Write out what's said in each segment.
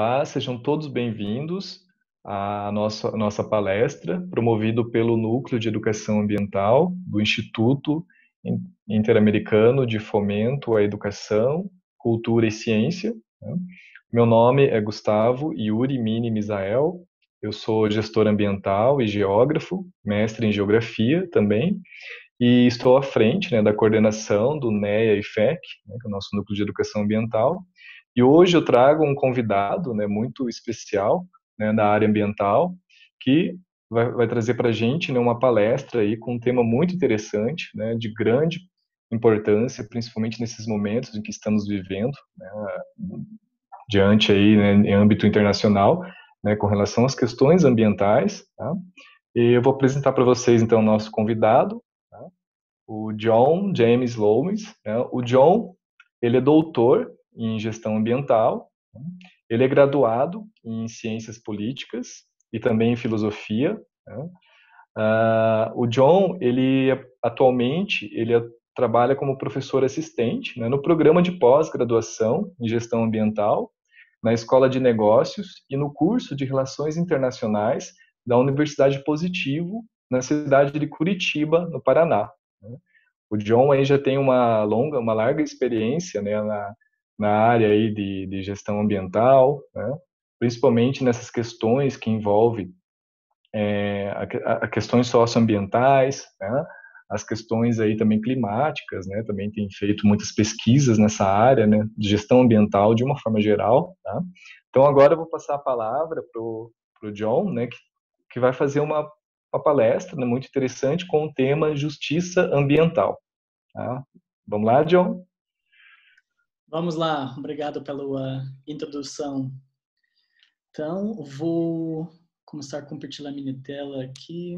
Olá, sejam todos bem-vindos à nossa palestra, promovido pelo Núcleo de Educação Ambiental do Instituto Interamericano de Fomento à Educação, Cultura e Ciência, né? Meu nome é Gustavo Yuri Mini Misael, eu sou gestor ambiental e geógrafo, mestre em geografia também, e estou à frente, né, da coordenação do NEA e FEC, né, que é o nosso Núcleo de Educação Ambiental. E hoje eu trago um convidado, né, muito especial, né, da área ambiental, que vai trazer para a gente, né, uma palestra aí com um tema muito interessante, né, de grande importância, principalmente nesses momentos em que estamos vivendo, né, diante aí, né, em âmbito internacional, né, com relação às questões ambientais, tá? E eu vou apresentar para vocês, então, o nosso convidado, tá? O John James Lomas, né? O John, ele é doutor em gestão ambiental, né? Ele é graduado em ciências políticas e também em filosofia, né? O John, atualmente, trabalha como professor assistente, né, no programa de pós-graduação em gestão ambiental, na Escola de Negócios e no curso de Relações Internacionais da Universidade Positivo, na cidade de Curitiba, no Paraná, né? O John aí já tem uma larga experiência, né, na área aí de gestão ambiental, né, principalmente nessas questões que envolvem a questões socioambientais, né, as questões aí também climáticas, né, também tem feito muitas pesquisas nessa área, né, de gestão ambiental de uma forma geral, tá? Então agora eu vou passar a palavra pro John, né, que vai fazer uma palestra, né, muito interessante com o tema justiça ambiental, tá? Vamos lá, John? Vamos lá, obrigado pela introdução. Então, vou começar a compartilhar minha tela aqui.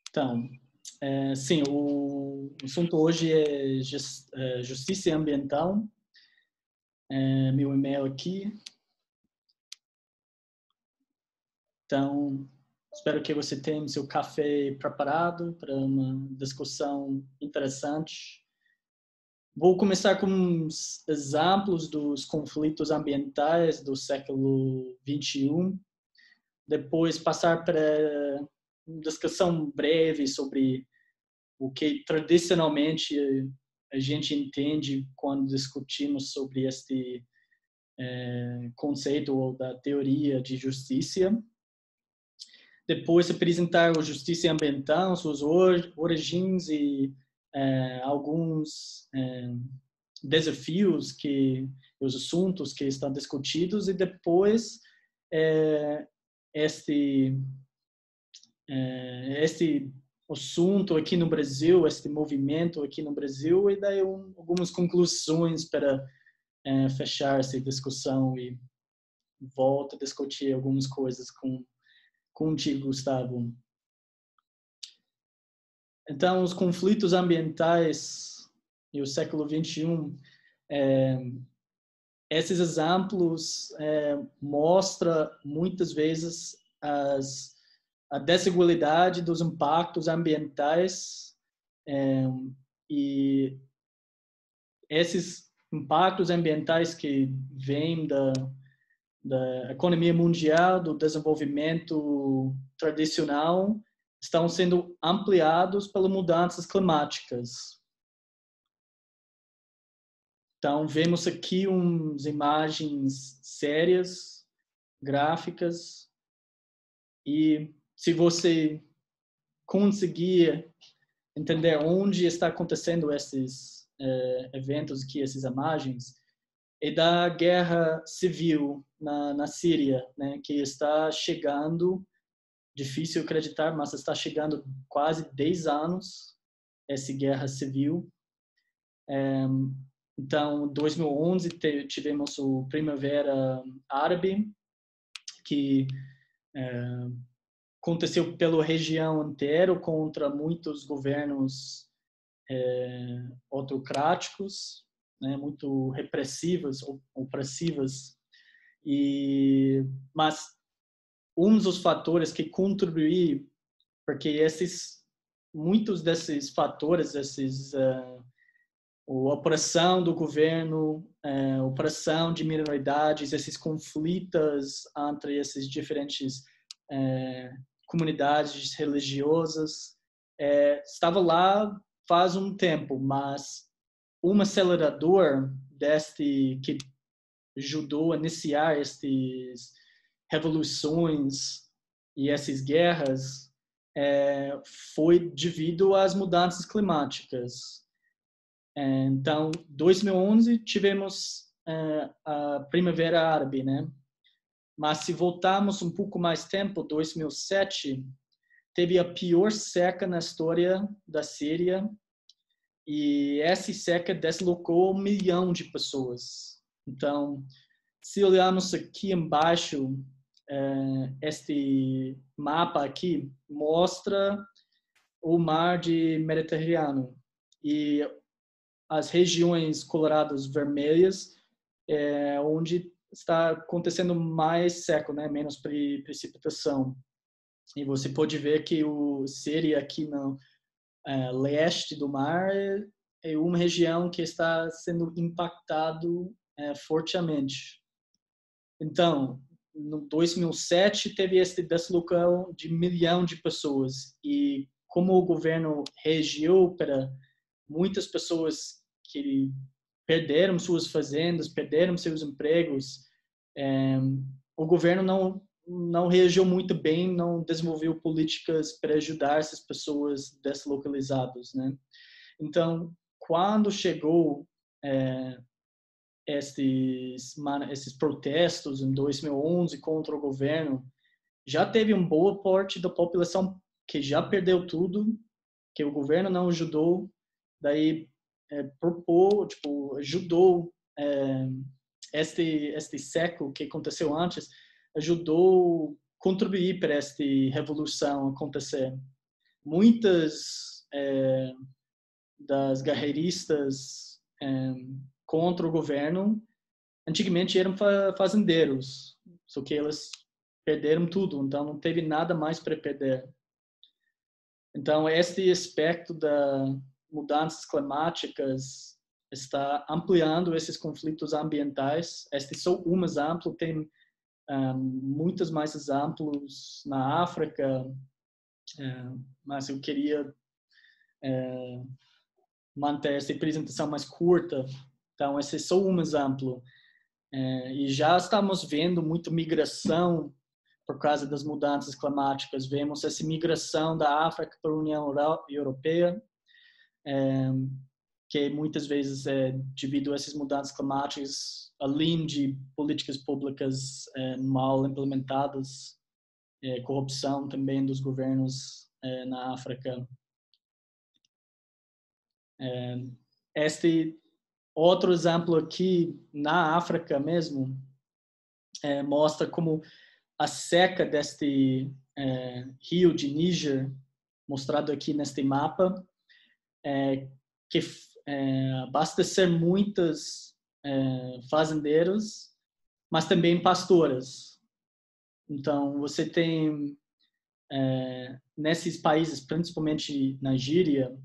Então, sim, o assunto hoje é justiça ambiental. Meu e-mail aqui. Então, espero que você tenha seu café preparado para uma discussão interessante. Vou começar com uns exemplos dos conflitos ambientais do século XXI, depois passar para uma discussão breve sobre o que tradicionalmente a gente entende quando discutimos sobre este conceito ou da teoria de justiça. Depois apresentar a justiça ambiental, suas origens e alguns desafios os assuntos que estão discutidos, e depois este assunto aqui no Brasil, este movimento aqui no Brasil, e daí algumas conclusões para fechar essa discussão e volto a discutir algumas coisas contigo, Gustavo. Então, os conflitos ambientais e o século XXI, esses exemplos mostram muitas vezes a desigualdade dos impactos ambientais e esses impactos ambientais que vêm da economia mundial, do desenvolvimento tradicional, estão sendo ampliados pelas mudanças climáticas. Então, vemos aqui umas imagens sérias, gráficas, e se você conseguir entender onde está acontecendo esses eventos aqui, essas imagens, é da guerra civil na Síria, né, que está chegando, difícil acreditar, mas está chegando quase 10 anos, essa guerra civil. Então, em 2011, tivemos o Primavera Árabe, que aconteceu pela região inteira contra muitos governos autocráticos, né, muito repressivas, opressivas. Mas um dos fatores que contribuiu, porque muitos desses fatores, a opressão do governo, a opressão de minoridades, esses conflitos entre essas diferentes comunidades religiosas, estava lá faz um tempo, mas um acelerador que ajudou a iniciar estas revoluções e essas guerras foi devido às mudanças climáticas. Então, 2011 tivemos a Primavera Árabe, né? Mas se voltarmos um pouco mais tempo, 2007 teve a pior seca na história da Síria, e essa seca deslocou 1 milhão de pessoas. Então, se olharmos aqui embaixo, este mapa aqui mostra o mar de Mediterrâneo e as regiões coloradas vermelhas onde está acontecendo mais seca, né? Menos precipitação. E você pode ver que o Síria aqui no leste do mar é uma região que está sendo impactado fortemente. Então, no 2007 teve esse deslocamento de 1 milhão de pessoas, e como o governo reagiu para muitas pessoas que perderam suas fazendas, perderam seus empregos, o governo não reagiu muito bem, não desenvolveu políticas para ajudar essas pessoas deslocalizadas, né? Então, quando chegou esses protestos em 2011 contra o governo, já teve uma boa parte da população que já perdeu tudo, que o governo não ajudou, daí ajudou este século que aconteceu antes, ajudou a contribuir para esta revolução acontecer. Muitas das guerreiristas contra o governo antigamente eram fazendeiros, só que eles perderam tudo, então não teve nada mais para perder. Então, este aspecto das mudanças climáticas está ampliando esses conflitos ambientais. Este é só um exemplo, tem muitos mais exemplos na África, mas eu queria manter essa apresentação mais curta. Então, esse é só um exemplo. E já estamos vendo muita migração por causa das mudanças climáticas. Vemos essa migração da África para a União Europeia, que muitas vezes é devido a essas mudanças climáticas, além de políticas públicas mal implementadas, corrupção também dos governos na África. Este outro exemplo aqui na África mesmo mostra como a seca deste rio de Níger, mostrado aqui neste mapa, que basta ser muitas fazendeiros, mas também pastoras. Então, você tem nesses países, principalmente Nigéria,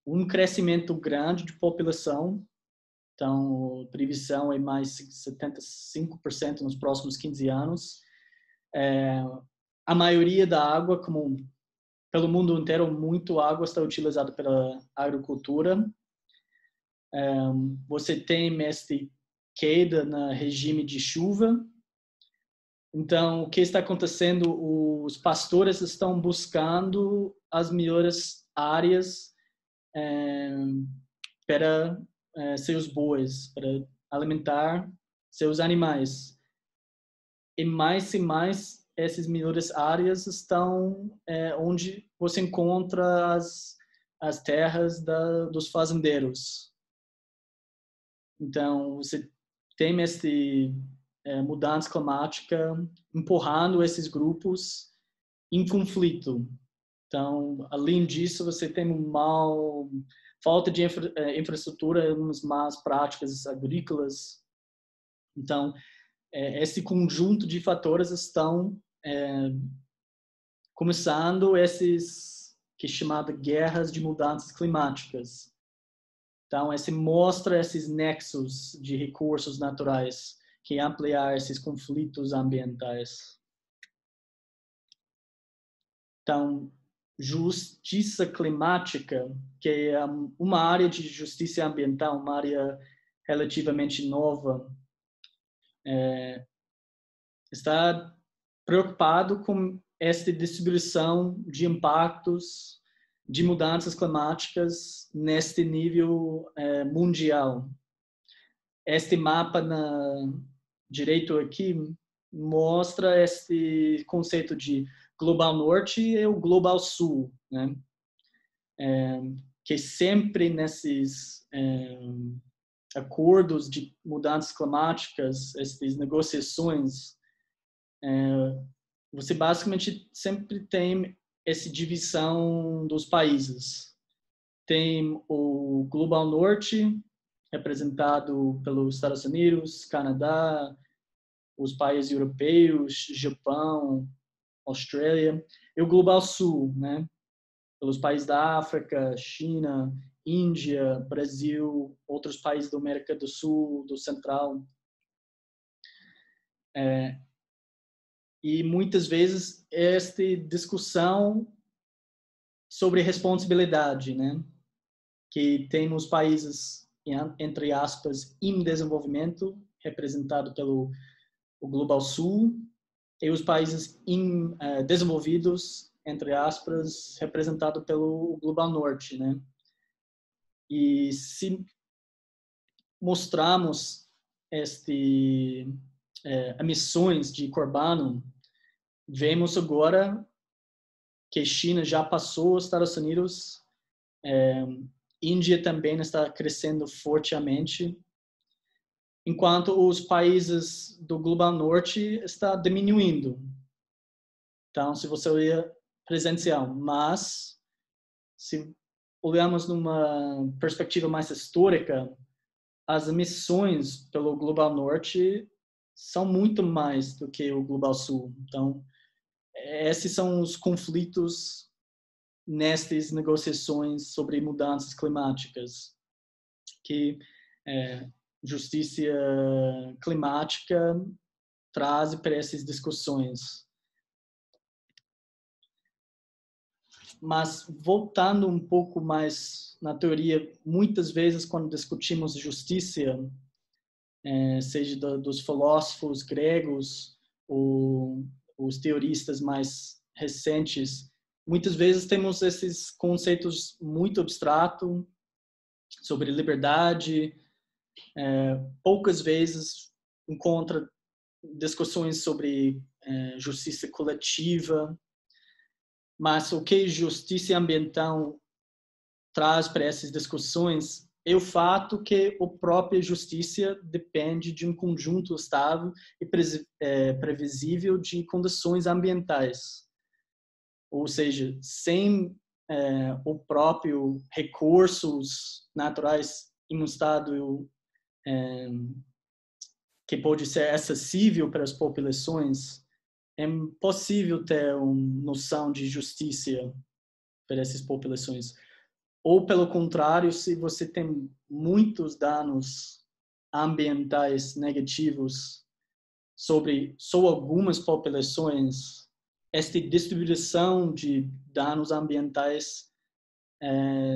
um crescimento grande de população. Então, a previsão é mais 75% nos próximos 15 anos. A maioria da água, como pelo mundo inteiro, muito água está utilizada pela agricultura. Você tem esta queda no regime de chuva. Então, o que está acontecendo? Os pastores estão buscando as melhores áreas para seus bois, para alimentar seus animais. E mais essas melhores áreas estão onde você encontra as terras dos fazendeiros. Então, você tem essa mudança climática empurrando esses grupos em conflito. Então, além disso, você tem falta de infraestrutura, umas más práticas agrícolas. Então, esse conjunto de fatores estão começando esses que é chamado guerras de mudanças climáticas. Então, esse mostra esses nexos de recursos naturais que ampliar esses conflitos ambientais. Então, justiça climática, que é uma área de justiça ambiental, uma área relativamente nova, está preocupado com esta distribuição de impactos de mudanças climáticas neste nível mundial. Este mapa na direito aqui mostra este conceito de Global Norte e o Global Sul, né? Que sempre nesses acordos de mudanças climáticas, essas negociações, você basicamente sempre tem essa divisão dos países. Tem o Global Norte, representado pelos Estados Unidos, Canadá, os países europeus, Japão, Austrália, e o Global Sul, né? Pelos países da África, China, Índia, Brasil, outros países da América do Sul, do Central. E muitas vezes esta discussão sobre responsabilidade, né? Que tem os países, entre aspas, em desenvolvimento, representado pelo o Global Sul, e os países desenvolvidos, entre aspas, representado pelo Global Norte, né? E se mostrarmos emissões de carbono, vemos agora que a China já passou os Estados Unidos, Índia também está crescendo fortemente, enquanto os países do Global Norte estão diminuindo. Então, se você olhar presencial, mas se olharmos numa perspectiva mais histórica, as emissões pelo Global Norte são muito mais do que o Global Sul. Então, esses são os conflitos nestas negociações sobre mudanças climáticas, que justiça climática traz para essas discussões. Mas voltando um pouco mais na teoria, muitas vezes quando discutimos justiça, seja dos filósofos gregos ou os teoristas mais recentes, muitas vezes temos esses conceitos muito abstratos sobre liberdade, poucas vezes encontra discussões sobre justiça coletiva, mas o que justiça ambiental traz para essas discussões é o fato que a própria justiça depende de um conjunto estável e previsível de condições ambientais. Ou seja, sem o próprio recursos naturais em um estado que pode ser acessível para as populações, é impossível ter uma noção de justiça para essas populações. Ou, pelo contrário, se você tem muitos danos ambientais negativos sobre só algumas populações, esta distribuição de danos ambientais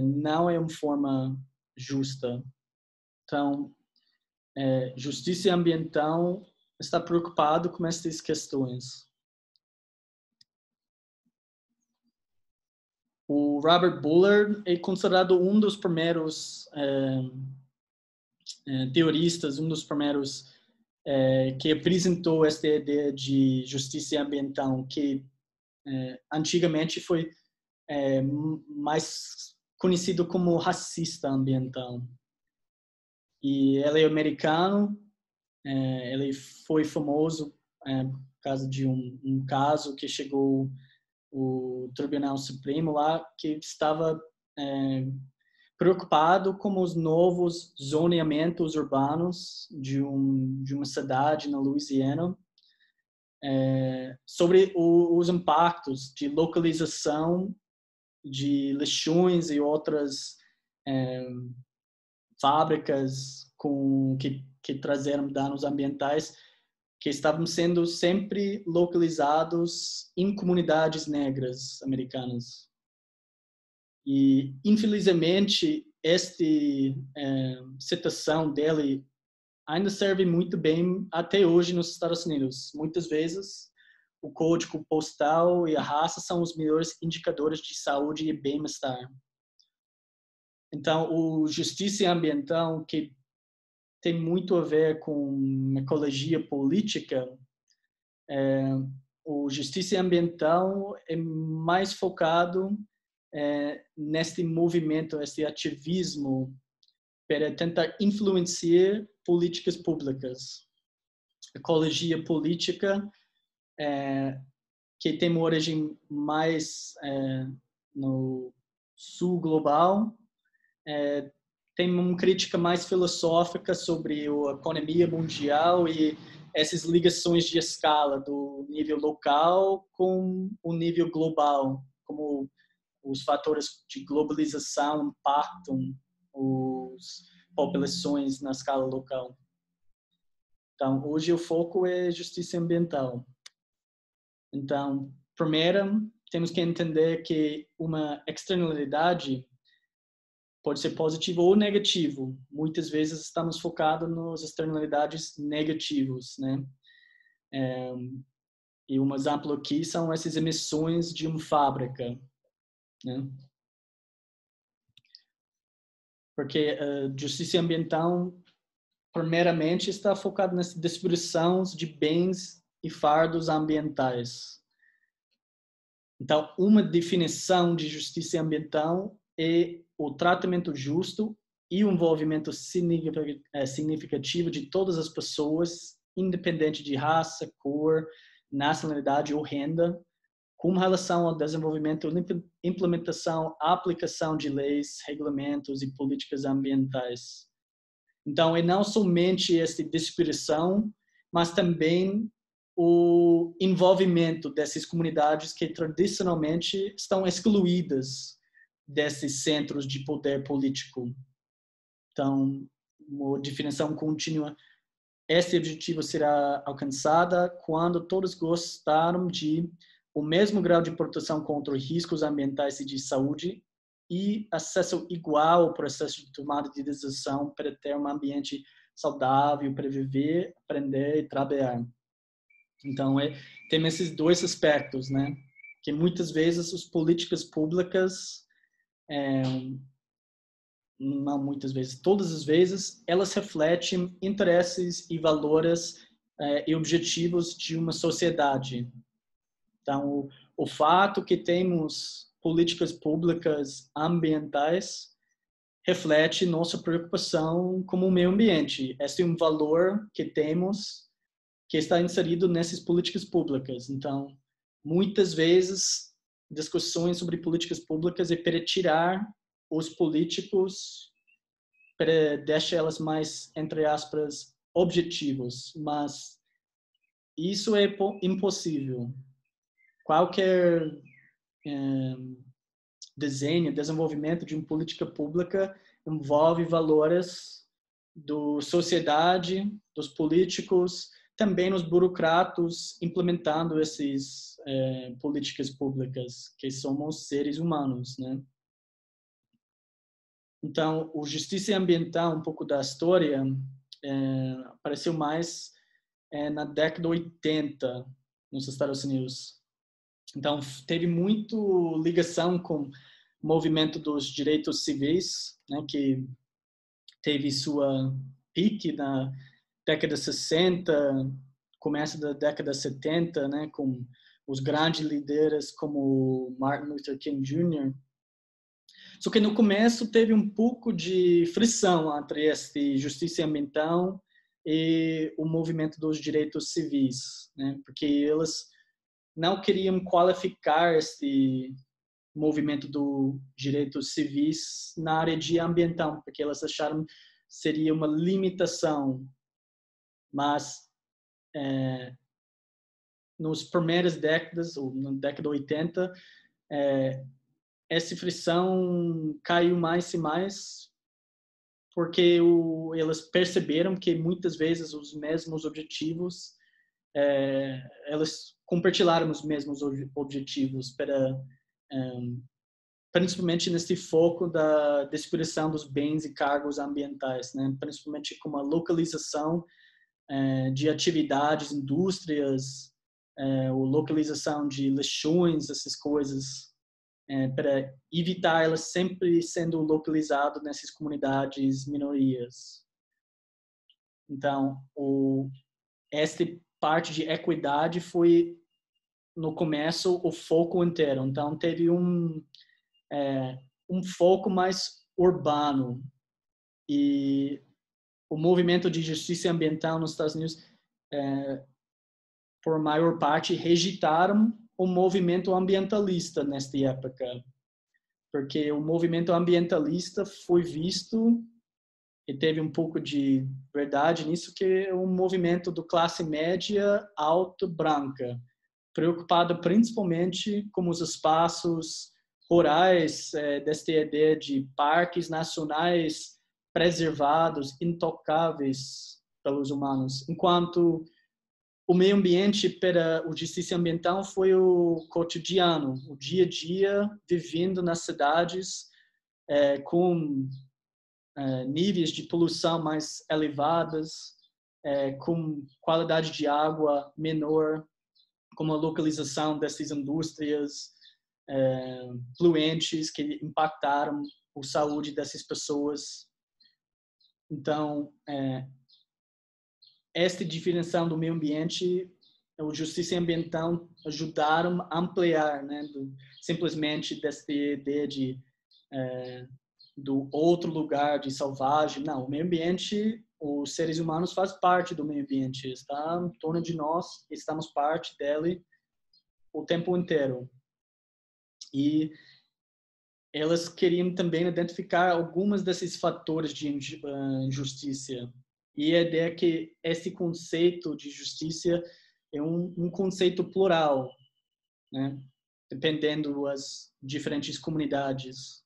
não é uma forma justa. Então, justiça ambiental está preocupado com essas questões. O Robert Bullard é considerado um dos primeiros teoristas, um dos primeiros que apresentou esta ideia de justiça ambiental, que antigamente foi mais conhecido como racista ambiental. E ele é americano, ele foi famoso por causa de um caso que chegou o Tribunal Supremo lá, que estava preocupado com os novos zoneamentos urbanos de uma cidade na Louisiana, sobre os impactos de localização de lixões e outras fábricas que trazeram danos ambientais que estavam sendo sempre localizados em comunidades negras americanas. E, infelizmente, esta citação dele ainda serve muito bem até hoje nos Estados Unidos. Muitas vezes, o código postal e a raça são os melhores indicadores de saúde e bem-estar. Então, o justiça ambiental, que tem muito a ver com ecologia política, o justiça ambiental é mais focado neste movimento, este ativismo para tentar influenciar políticas públicas. Ecologia política, que tem uma origem mais no sul global, tem uma crítica mais filosófica sobre a economia mundial e essas ligações de escala do nível local com o nível global, como os fatores de globalização impactam as populações na escala local. Então, hoje o foco é justiça ambiental. Então, primeiro, temos que entender que uma externalidade pode ser positivo ou negativo. Muitas vezes estamos focados nas externalidades negativas, né? E um exemplo aqui são essas emissões de uma fábrica, né? Porque a justiça ambiental, primeiramente, está focada nessa distribuição de bens e fardos ambientais. Então, uma definição de justiça ambiental é o tratamento justo e o envolvimento significativo de todas as pessoas, independente de raça, cor, nacionalidade ou renda, com relação ao desenvolvimento, implementação, aplicação de leis, regulamentos e políticas ambientais. Então, é não somente essa descrição, mas também o envolvimento dessas comunidades que tradicionalmente estão excluídas desses centros de poder político. Então, uma definição contínua. Esse objetivo será alcançado quando todos gostaram de o mesmo grau de proteção contra riscos ambientais e de saúde e acesso igual ao processo de tomada de decisão para ter um ambiente saudável, para viver, aprender e trabalhar. Então, tem esses dois aspectos, né? Que muitas vezes as políticas públicas, não muitas vezes, todas as vezes, elas refletem interesses e valores e objetivos de uma sociedade. Então, o fato que temos políticas públicas ambientais reflete nossa preocupação com o meio ambiente. Este é um valor que temos que está inserido nessas políticas públicas. Então, muitas vezes, discussões sobre políticas públicas é para tirar os políticos, para deixar elas mais, entre aspas, objetivos. Mas isso é impossível. Qualquer desenvolvimento de uma política pública envolve valores da sociedade, dos políticos, também os burocratas implementando essas políticas públicas, que somos seres humanos, né? Então, o justiça ambiental, um pouco da história, apareceu mais na década de 80 nos Estados Unidos. Então, teve muito ligação com o movimento dos direitos civis, né, que teve sua pique na década de 60, começo da década de 70, né, com os grandes líderes como Martin Luther King Jr. Só que no começo teve um pouco de frição entre esta justiça ambiental e o movimento dos direitos civis, né, porque eles não queriam qualificar este movimento dos direitos civis na área de ambiental, porque elas acharam que seria uma limitação. Mas nos primeiras décadas, ou na década de 80, essa frição caiu mais e mais porque elas perceberam que muitas vezes os mesmos objetivos, elas compartilharam os mesmos objetivos principalmente nesse foco da distribuição dos bens e cargos ambientais, né? Principalmente com a localização de atividades, indústrias, ou localização de lixões, essas coisas, para evitar elas sempre sendo localizadas nessas comunidades minorias. Então, esta parte de equidade foi, no começo, o foco inteiro. Então, teve um foco mais urbano. E o movimento de justiça ambiental nos Estados Unidos, por maior parte, rejeitaram o movimento ambientalista nesta época. Porque o movimento ambientalista foi visto, e teve um pouco de verdade nisso, que é um movimento do classe média alta branca, preocupado principalmente com os espaços rurais, desta ideia de parques nacionais preservados, intocáveis pelos humanos, enquanto o meio ambiente para a justiça ambiental foi o cotidiano, o dia a dia, vivendo nas cidades com níveis de poluição mais elevadas, com qualidade de água menor, com a localização dessas indústrias poluentes que impactaram a saúde dessas pessoas. Então, esta diferenciação do meio ambiente, a justiça ambiental ajudaram a ampliar, né, simplesmente dessa ideia de do outro lugar de selvagem. Não, o meio ambiente, os seres humanos fazem parte do meio ambiente, está em torno de nós, estamos parte dele o tempo inteiro. E elas queriam também identificar algumas desses fatores de injustiça. E a ideia é que esse conceito de justiça é um conceito plural, né? Dependendo das diferentes comunidades.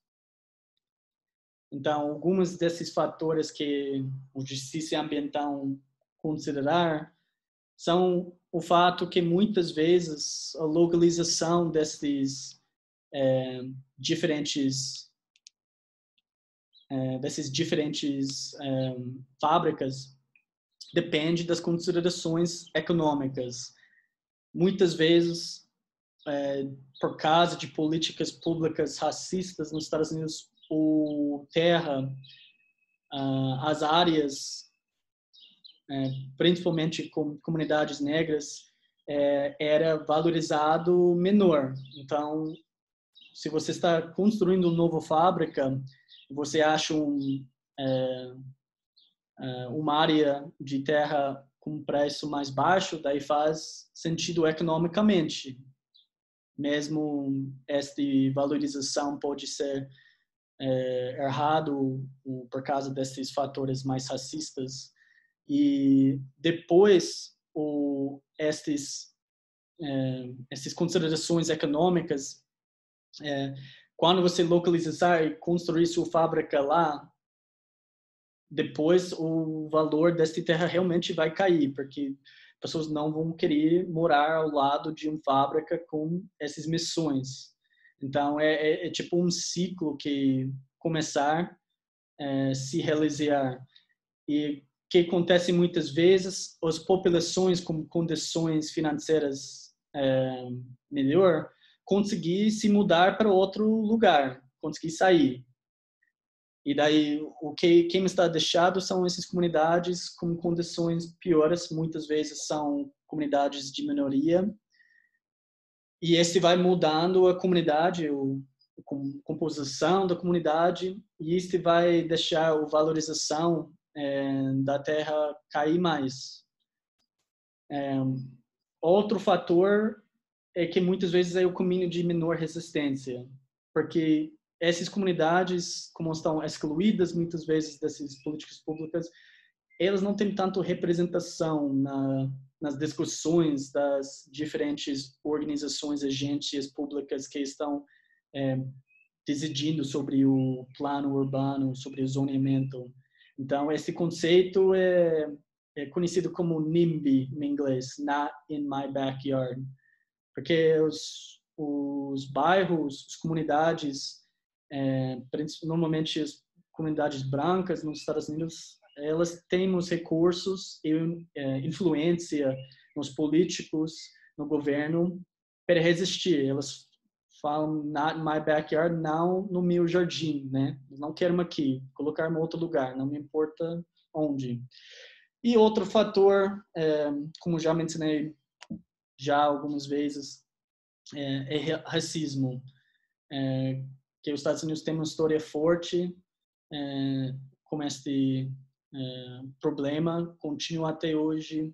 Então, alguns desses fatores que a justiça ambiental considerar são o fato que muitas vezes a localização dessas diferentes fábricas depende das considerações econômicas. Muitas vezes, por causa de políticas públicas racistas nos Estados Unidos, as áreas, principalmente com comunidades negras, era valorizado menor. Então, se você está construindo uma nova fábrica, você acha uma área de terra com preço mais baixo, daí faz sentido economicamente. Mesmo esta valorização pode ser errado por causa desses fatores mais racistas. E depois, essas considerações econômicas, quando você localizar e construir sua fábrica lá, depois o valor desta terra realmente vai cair, porque pessoas não vão querer morar ao lado de uma fábrica com essas emissões. Então, é tipo um ciclo que começar a se realizar. E que acontece muitas vezes, as populações com condições financeiras melhor, conseguir se mudar para outro lugar, conseguir sair. E daí, quem está deixado são essas comunidades com condições piores, muitas vezes são comunidades de minoria. E esse vai mudando a comunidade, a composição da comunidade, e este vai deixar a valorização da terra cair mais. Outro fator é que muitas vezes é o caminho de menor resistência, porque essas comunidades, como estão excluídas muitas vezes dessas políticas públicas, elas não têm tanto representação nas discussões das diferentes organizações, agências públicas que estão decidindo sobre o plano urbano, sobre o zoneamento. Então, esse conceito é conhecido como NIMBY em inglês, Not in My Backyard, porque os bairros, as comunidades, normalmente as comunidades brancas nos Estados Unidos, elas têm os recursos e influência nos políticos, no governo, para resistir. Elas falam, not in my backyard, não no meu jardim, né? Não quero aqui, colocar em outro lugar, não me importa onde. E outro fator, como já mencionei já algumas vezes, é racismo. Que os Estados Unidos têm uma história forte com este problema, continua até hoje,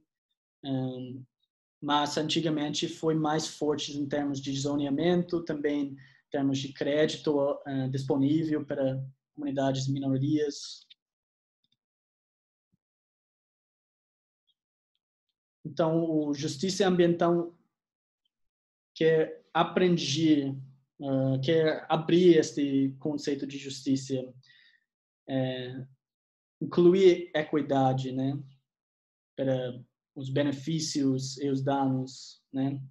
mas antigamente foi mais forte em termos de zoneamento, também em termos de crédito disponível para comunidades minorias. Então, o justiça ambiental quer aprender, quer abrir este conceito de justiça, incluir equidade, né, para os benefícios e os danos, né,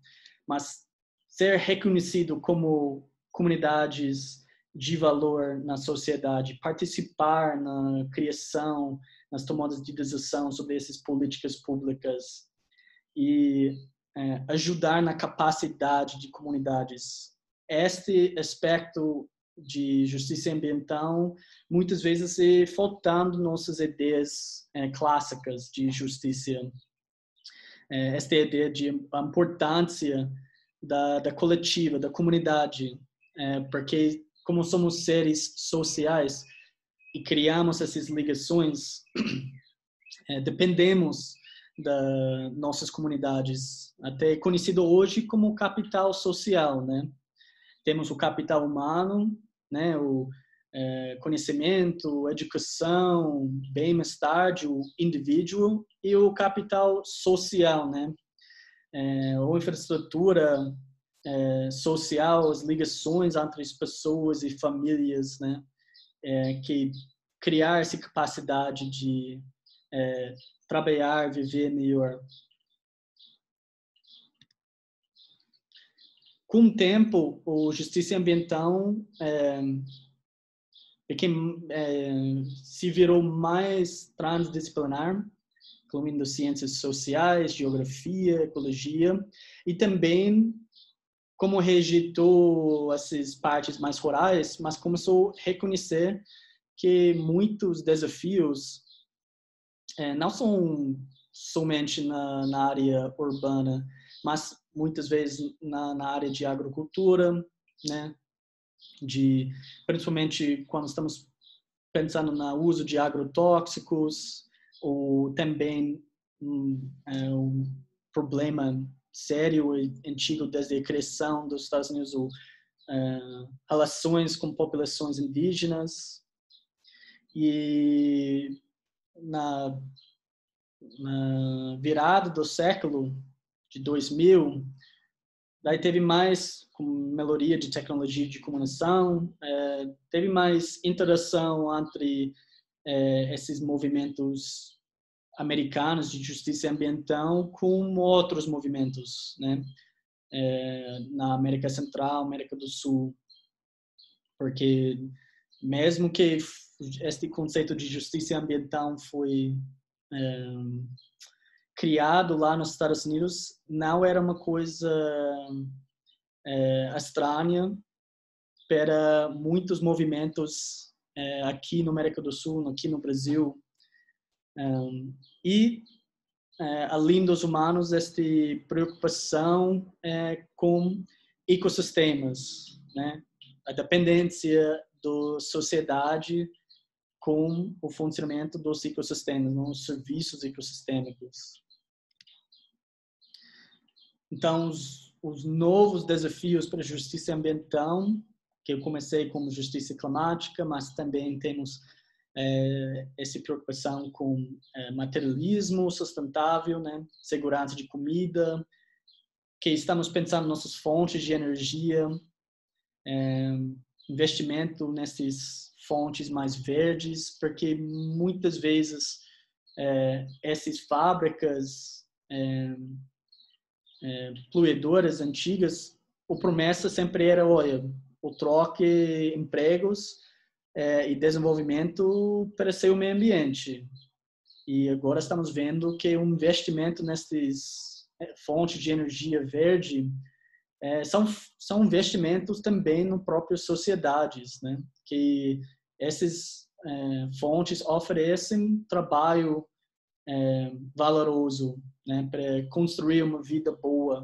mas ser reconhecido como comunidades de valor na sociedade, participar na criação, nas tomadas de decisão sobre essas políticas públicas e ajudar na capacidade de comunidades. Este aspecto de justiça ambiental muitas vezes é faltando nossas ideias clássicas de justiça. Esta ideia de a importância da coletiva, da comunidade, porque como somos seres sociais e criamos essas ligações, dependemos das nossas comunidades, até conhecido hoje como capital social, né? Temos o capital humano, né? O conhecimento, educação, bem-estar, o indivíduo, e o capital social, né? Ou infraestrutura social, as ligações entre as pessoas e famílias, né? Que criar essa capacidade de trabalhar, viver melhor. Com o tempo, a justiça ambiental se virou mais transdisciplinar, incluindo ciências sociais, geografia, ecologia, e também como rejeitou essas partes mais rurais, mas começou a reconhecer que muitos desafios não são somente na área urbana, mas muitas vezes na área de agricultura, né? Principalmente quando estamos pensando no uso de agrotóxicos, ou também um problema sério e antigo desde a criação dos Estados Unidos, relações com populações indígenas. E na virada do século de 2000, daí teve mais com melhoria de tecnologia de comunicação, teve mais interação entre esses movimentos americanos de justiça ambiental com outros movimentos, né? Na América Central, América do Sul, porque mesmo que este conceito de justiça ambiental foi criado lá nos Estados Unidos, não era uma coisa estranha para muitos movimentos aqui na América do Sul, aqui no Brasil. E, além dos humanos, esta preocupação com ecossistemas, né? A dependência da sociedade com o funcionamento dos ecossistemas, os serviços ecossistêmicos. Então, os novos desafios para a justiça ambiental, que eu comecei como justiça climática, mas também temos essa preocupação com materialismo sustentável, né? Segurança de comida, que estamos pensando nossas fontes de energia, investimento nessas fontes mais verdes, porque muitas vezes essas fábricas poluidoras antigas, a promessa sempre era, olha, o troque empregos e desenvolvimento para ser o meio ambiente. E agora estamos vendo que o investimento nessas fontes de energia verde são investimentos também no próprias sociedades, né? Que essas fontes oferecem trabalho valoroso, né? Para construir uma vida boa.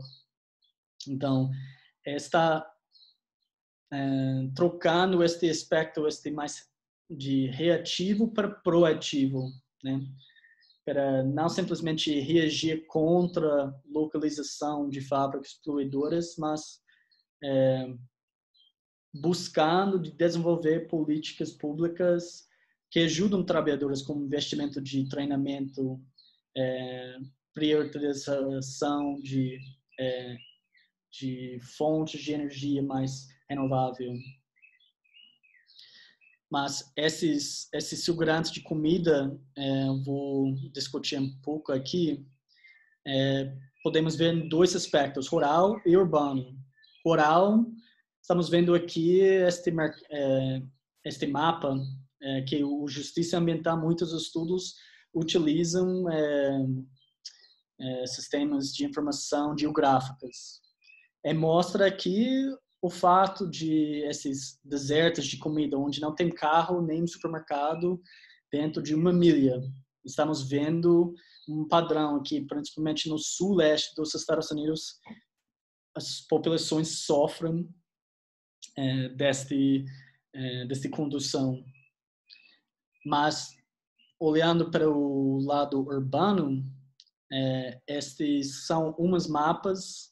Então, está trocando este aspecto, mais de reativo para proativo, né? Para não simplesmente reagir contra a localização de fábricas poluidoras, mas buscando de desenvolver políticas públicas que ajudam trabalhadores com investimento de treinamento, priorização de fontes de energia mais renovável. Mas esses seguranças de comida, vou discutir um pouco aqui. Podemos ver em dois aspectos, rural e urbano. Rural, estamos vendo aqui este mapa que o Justiça Ambiental, muitos estudos utilizam sistemas de informação geográficas. Mostra aqui o fato de esses desertos de comida, onde não tem carro nem supermercado dentro de 1 milha. Estamos vendo um padrão aqui, principalmente no sul-leste dos Estados Unidos, as populações sofrem desta condução. Mas, olhando para o lado urbano, estes são uns mapas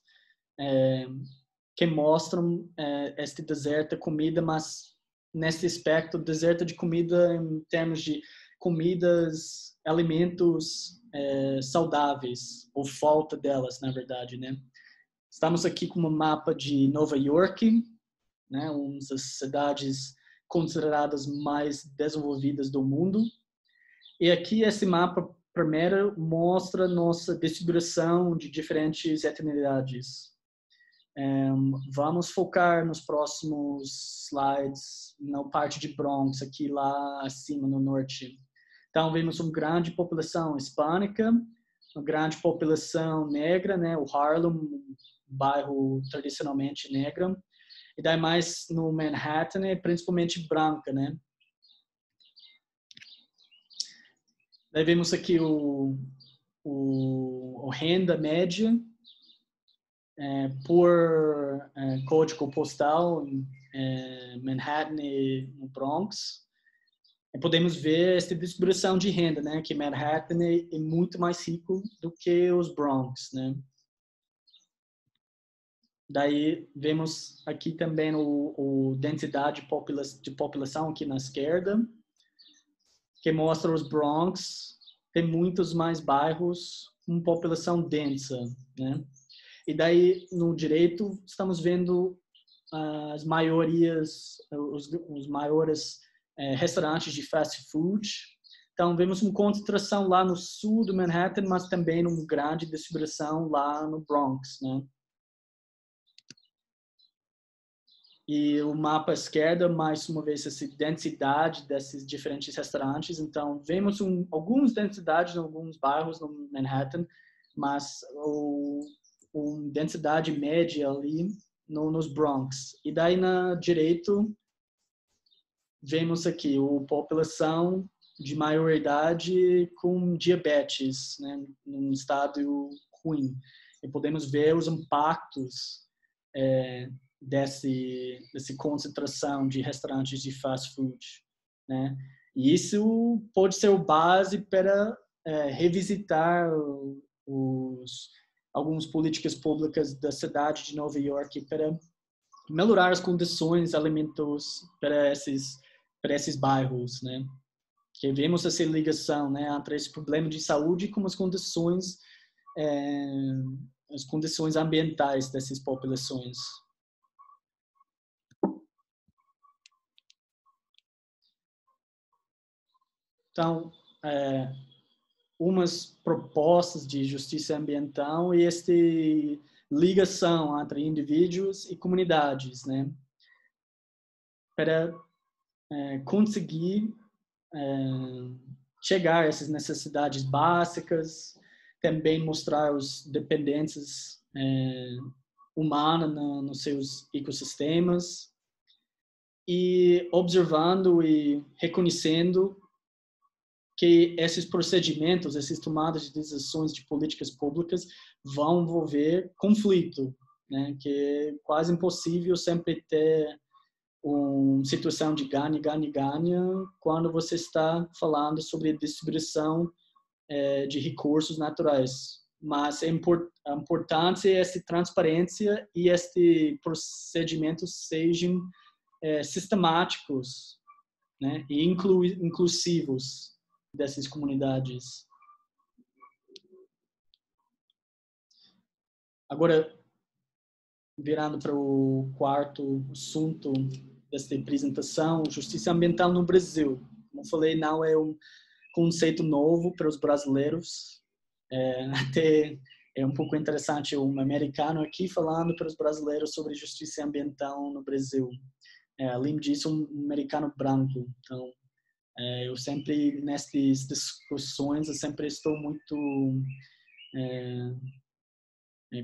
que mostram este deserto de comida, mas nesse aspecto, deserto de comida em termos de comidas, alimentos saudáveis, ou falta delas, na verdade, né? Estamos aqui com um mapa de Nova York, né? Uma das cidades consideradas mais desenvolvidas do mundo. E aqui esse mapa primeiro mostra nossa distribuição de diferentes etnicidades. Vamos focar nos próximos slides na parte de Bronx, aqui lá acima no norte. Então, vemos uma grande população hispânica, uma grande população negra, né? O Harlem, um bairro tradicionalmente negro. E daí mais no Manhattan, principalmente branca, né? Daí vemos aqui a renda média por código postal em Manhattan e no Bronx. Podemos ver essa distribuição de renda, né? Que Manhattan é muito mais rico do que os Bronx, né? Daí vemos aqui também a densidade de população aqui na esquerda, que mostra os Bronx tem muitos mais bairros com população densa, né? E daí no direito estamos vendo as maiorias, os maiores restaurantes de fast food. Então vemos uma concentração lá no sul do Manhattan, mas também uma grande distribuição lá no Bronx, né? E o mapa à esquerda, mais uma vez, essa densidade desses diferentes restaurantes. Então, vemos algumas densidades em alguns bairros no Manhattan, mas uma densidade média ali nos Bronx. E daí, na direito, vemos aqui a população de maioridade com diabetes, né, num estado ruim. E podemos ver os impactos dessa concentração de restaurantes de fast food, né? E isso pode ser a base para revisitar algumas políticas públicas da cidade de Nova York para melhorar as condições alimentícias para esses bairros, né? Que vemos essa ligação, né, entre esse problema de saúde com as condições ambientais dessas populações. Então, umas propostas de justiça ambiental e esta ligação entre indivíduos e comunidades, né? Para conseguir chegar a essas necessidades básicas, também mostrar os dependências humanas nos seus ecossistemas e observando e reconhecendo que esses procedimentos, essas tomadas de decisões de políticas públicas vão envolver conflito, né? Que é quase impossível sempre ter uma situação de ganha-ganha-ganha quando você está falando sobre a distribuição de recursos naturais. Mas a importância é essa transparência e estes procedimentos sejam sistemáticos, né? E inclusivos dessas comunidades. Agora, virando para o quarto assunto desta apresentação, justiça ambiental no Brasil. Como falei, não é um conceito novo para os brasileiros. Até é um pouco interessante um americano aqui falando para os brasileiros sobre justiça ambiental no Brasil. Além disso, um americano branco. Então, eu sempre, nessas discussões, eu sempre estou muito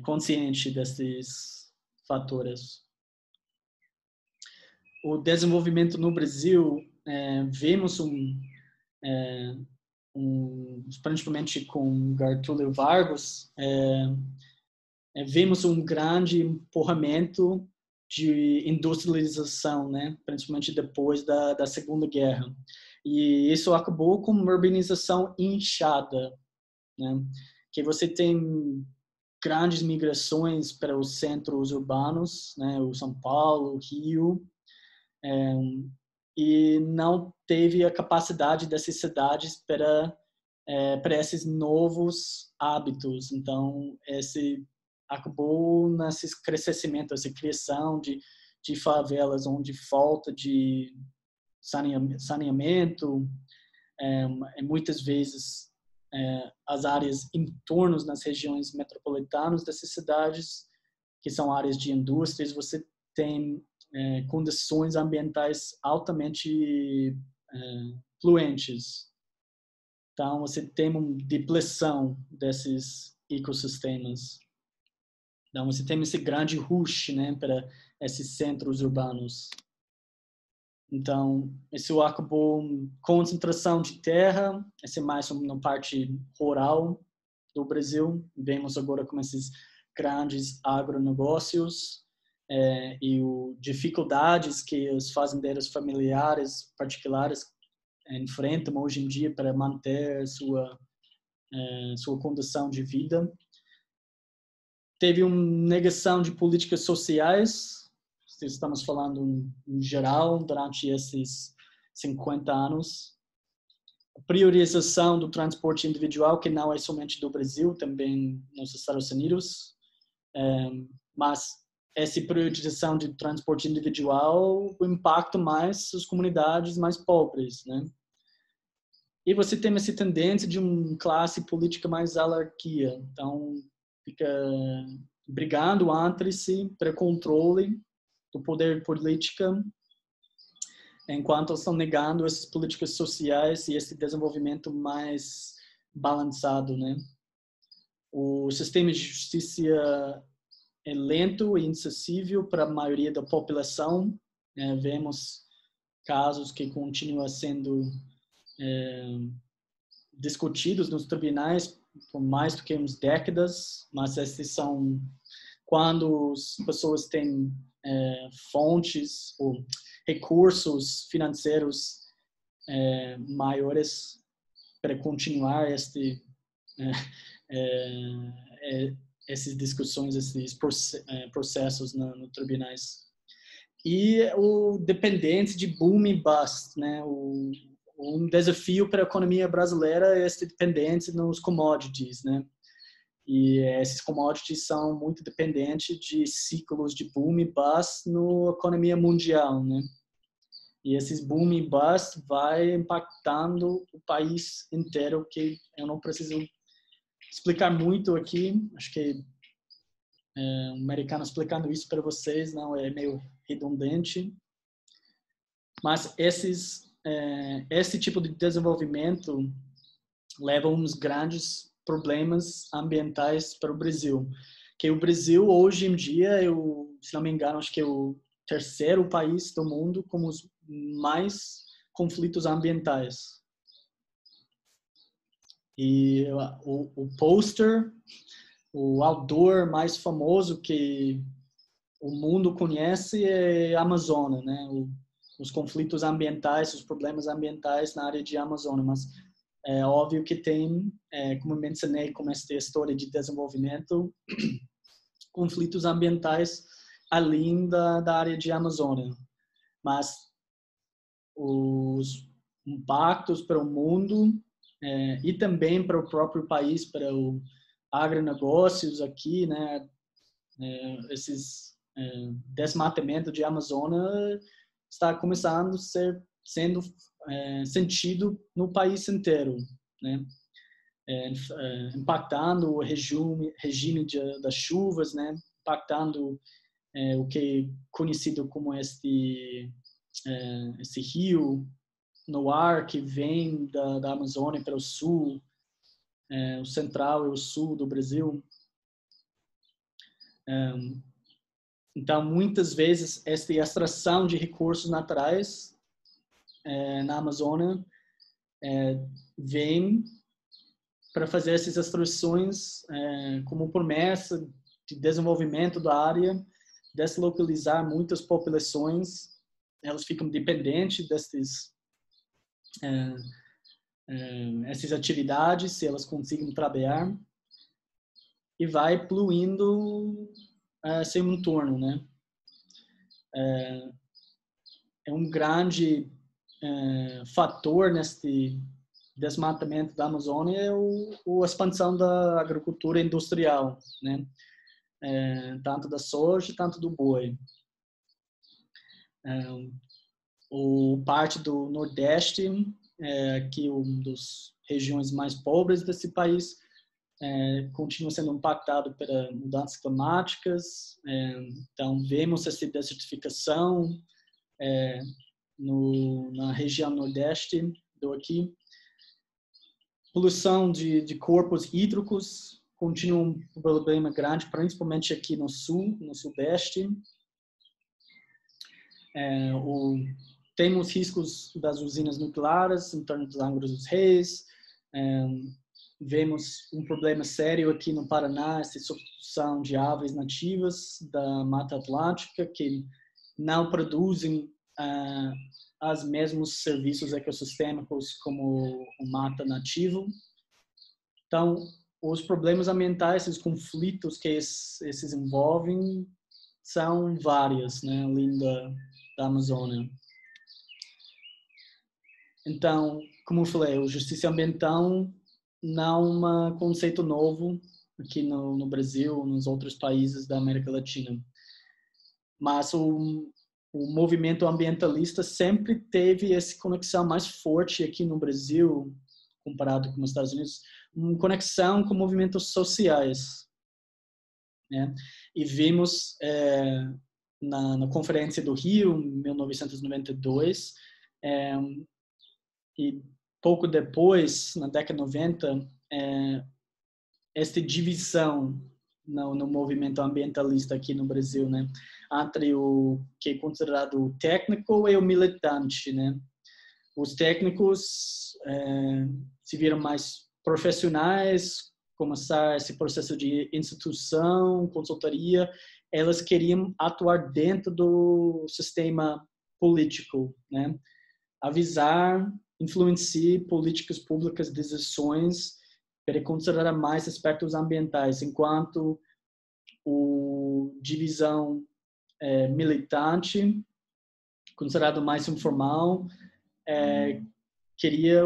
consciente desses fatores. O desenvolvimento no Brasil, vemos principalmente com Getúlio Vargas, vemos um grande empurramento de industrialização, né? Principalmente depois da Segunda Guerra. E isso acabou com uma urbanização inchada, né? Que você tem grandes migrações para os centros urbanos, né? O São Paulo, o Rio, e não teve a capacidade dessas cidades para esses novos hábitos. Então, esse acabou nesse crescimento, essa criação de favelas onde falta de saneamento, muitas vezes as áreas em torno nas regiões metropolitanas dessas cidades, que são áreas de indústrias, você tem condições ambientais altamente fluentes. Então, você tem uma depleção desses ecossistemas. Então, você tem esse grande rush, né, para esses centros urbanos. Então, isso acabou concentração de terra, essa é mais na parte rural do Brasil. Vemos agora como esses grandes agronegócios e dificuldades que os fazendeiros familiares particulares enfrentam hoje em dia para manter sua condição de vida. Teve uma negação de políticas sociais, estamos falando em geral, durante esses 50 anos. A priorização do transporte individual, que não é somente do Brasil, também nos Estados Unidos, mas essa priorização de transporte individual impacta mais as comunidades mais pobres, né? E você tem essa tendência de uma classe política mais anarquia. Então, fica brigando entre si para controle do poder político, enquanto estão negando essas políticas sociais e esse desenvolvimento mais balançado, né? O sistema de justiça é lento e inacessível para a maioria da população. Vemos casos que continuam sendo discutidos nos tribunais por mais do que umas décadas, mas esses são quando as pessoas têm fontes ou recursos financeiros maiores para continuar essas discussões, esses processos no tribunais. E o dependente de boom e bust, né? Um desafio para a economia brasileira é essa dependência nos commodities, né? E esses commodities são muito dependentes de ciclos de boom e bust na economia mundial, né? E esses boom e bust vai impactando o país inteiro, que eu não preciso explicar muito aqui. Acho que um americano explicando isso para vocês não é meio redundante. Mas esse tipo de desenvolvimento leva a uns grandes problemas ambientais para o Brasil. Que o Brasil, hoje em dia, se não me engano, acho que é o terceiro país do mundo com os mais conflitos ambientais. E o pôster, o outdoor mais famoso que o mundo conhece é a Amazônia, né? Os conflitos ambientais, os problemas ambientais na área de Amazônia, mas é óbvio que tem, como eu mencionei, como esta história de desenvolvimento, conflitos ambientais além da área de Amazônia. Mas os impactos para o mundo e também para o próprio país, para o agronegócios aqui, né? Esses desmatamento de Amazônia está começando a sendo sentido no país inteiro, né? Impactando o regime das chuvas, né? Impactando o que é conhecido como esse rio no ar que vem da Amazônia para o sul, o central e o sul do Brasil. Então, muitas vezes, esta extração de recursos naturais na Amazônia vem para fazer essas extrações como promessa de desenvolvimento da área, deslocalizar muitas populações, elas ficam dependentes essas atividades, se elas conseguem trabalhar, e vai poluindo seu entorno, né? É um grande fator neste desmatamento da Amazônia é a expansão da agricultura industrial, né? Tanto da soja, tanto do boi. O parte do Nordeste, que é uma das regiões mais pobres desse país, continua sendo impactado pelas mudanças climáticas. Então, vemos essa desertificação na região Nordeste do aqui. Poluição de corpos hídricos continua um problema grande, principalmente aqui no sul, no sudeste. Temos riscos das usinas nucleares em torno dos Angra dos Reis. Vemos um problema sério aqui no Paraná, essa substituição de aves nativas da Mata Atlântica, que não produzem os mesmos serviços ecossistêmicos como o mata nativo. Então, os problemas ambientais, os conflitos que esses envolvem, são vários, né, além da Amazônia. Então, como eu falei, a justiça ambiental não é um conceito novo aqui no Brasil, nos outros países da América Latina. Mas o movimento ambientalista sempre teve essa conexão mais forte aqui no Brasil, comparado com os Estados Unidos, uma conexão com movimentos sociais, né? E vimos na Conferência do Rio, em 1992, e pouco depois, na década de 90, esta divisão no movimento ambientalista aqui no Brasil, né, entre o que é considerado o técnico e o militante, né? Os técnicos se viram mais profissionais, começar esse processo de instituição, consultoria, elas queriam atuar dentro do sistema político, né? Avisar, influenciar políticas públicas, decisões para considerar mais aspectos ambientais, enquanto a divisão militante, considerado mais informal, queria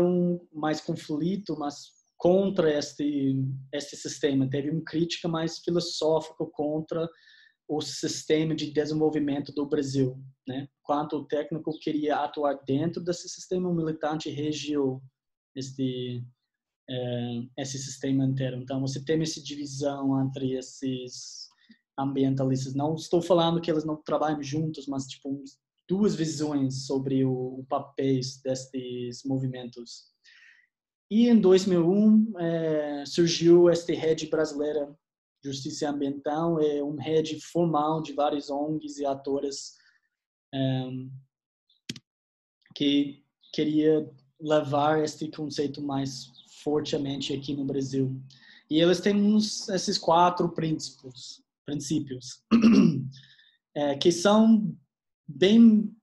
mais conflito, mas contra este sistema. Teve uma crítica mais filosófica contra o sistema de desenvolvimento do Brasil, né? Quanto o técnico queria atuar dentro desse sistema, o militante regiu esse sistema inteiro. Então, você tem essa divisão entre esses ambientalistas. Não estou falando que eles não trabalham juntos, mas tipo duas visões sobre o papel destes movimentos. E em 2001 surgiu esta rede brasileira de justiça ambiental, uma rede formal de vários ONGs e atores que queria levar este conceito mais fortemente aqui no Brasil. E eles têm esses 4 princípios que são bem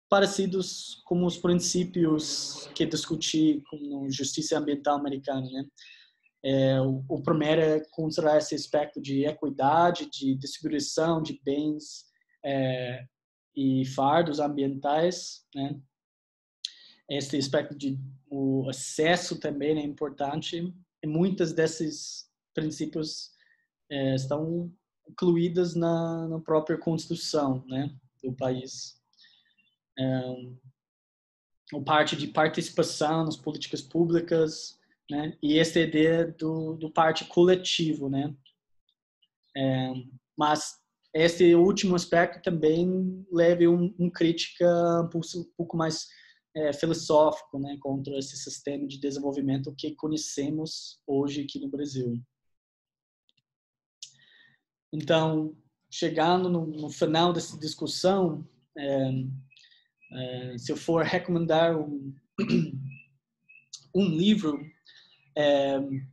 parecidos com os princípios que discuti com justiça ambiental americana, né? O primeiro é considerar esse aspecto de equidade, de distribuição de bens e fardos ambientais, né? Esse aspecto de o acesso também é importante. E muitos desses princípios estão incluídos na própria Constituição, né, do país. A parte de participação nas políticas públicas, né, e essa ideia do parte coletivo, né. Mas esse último aspecto também leva crítica um pouco mais filosófico, né, contra esse sistema de desenvolvimento que conhecemos hoje aqui no Brasil. Então, chegando no final dessa discussão, se eu for recomendar um livro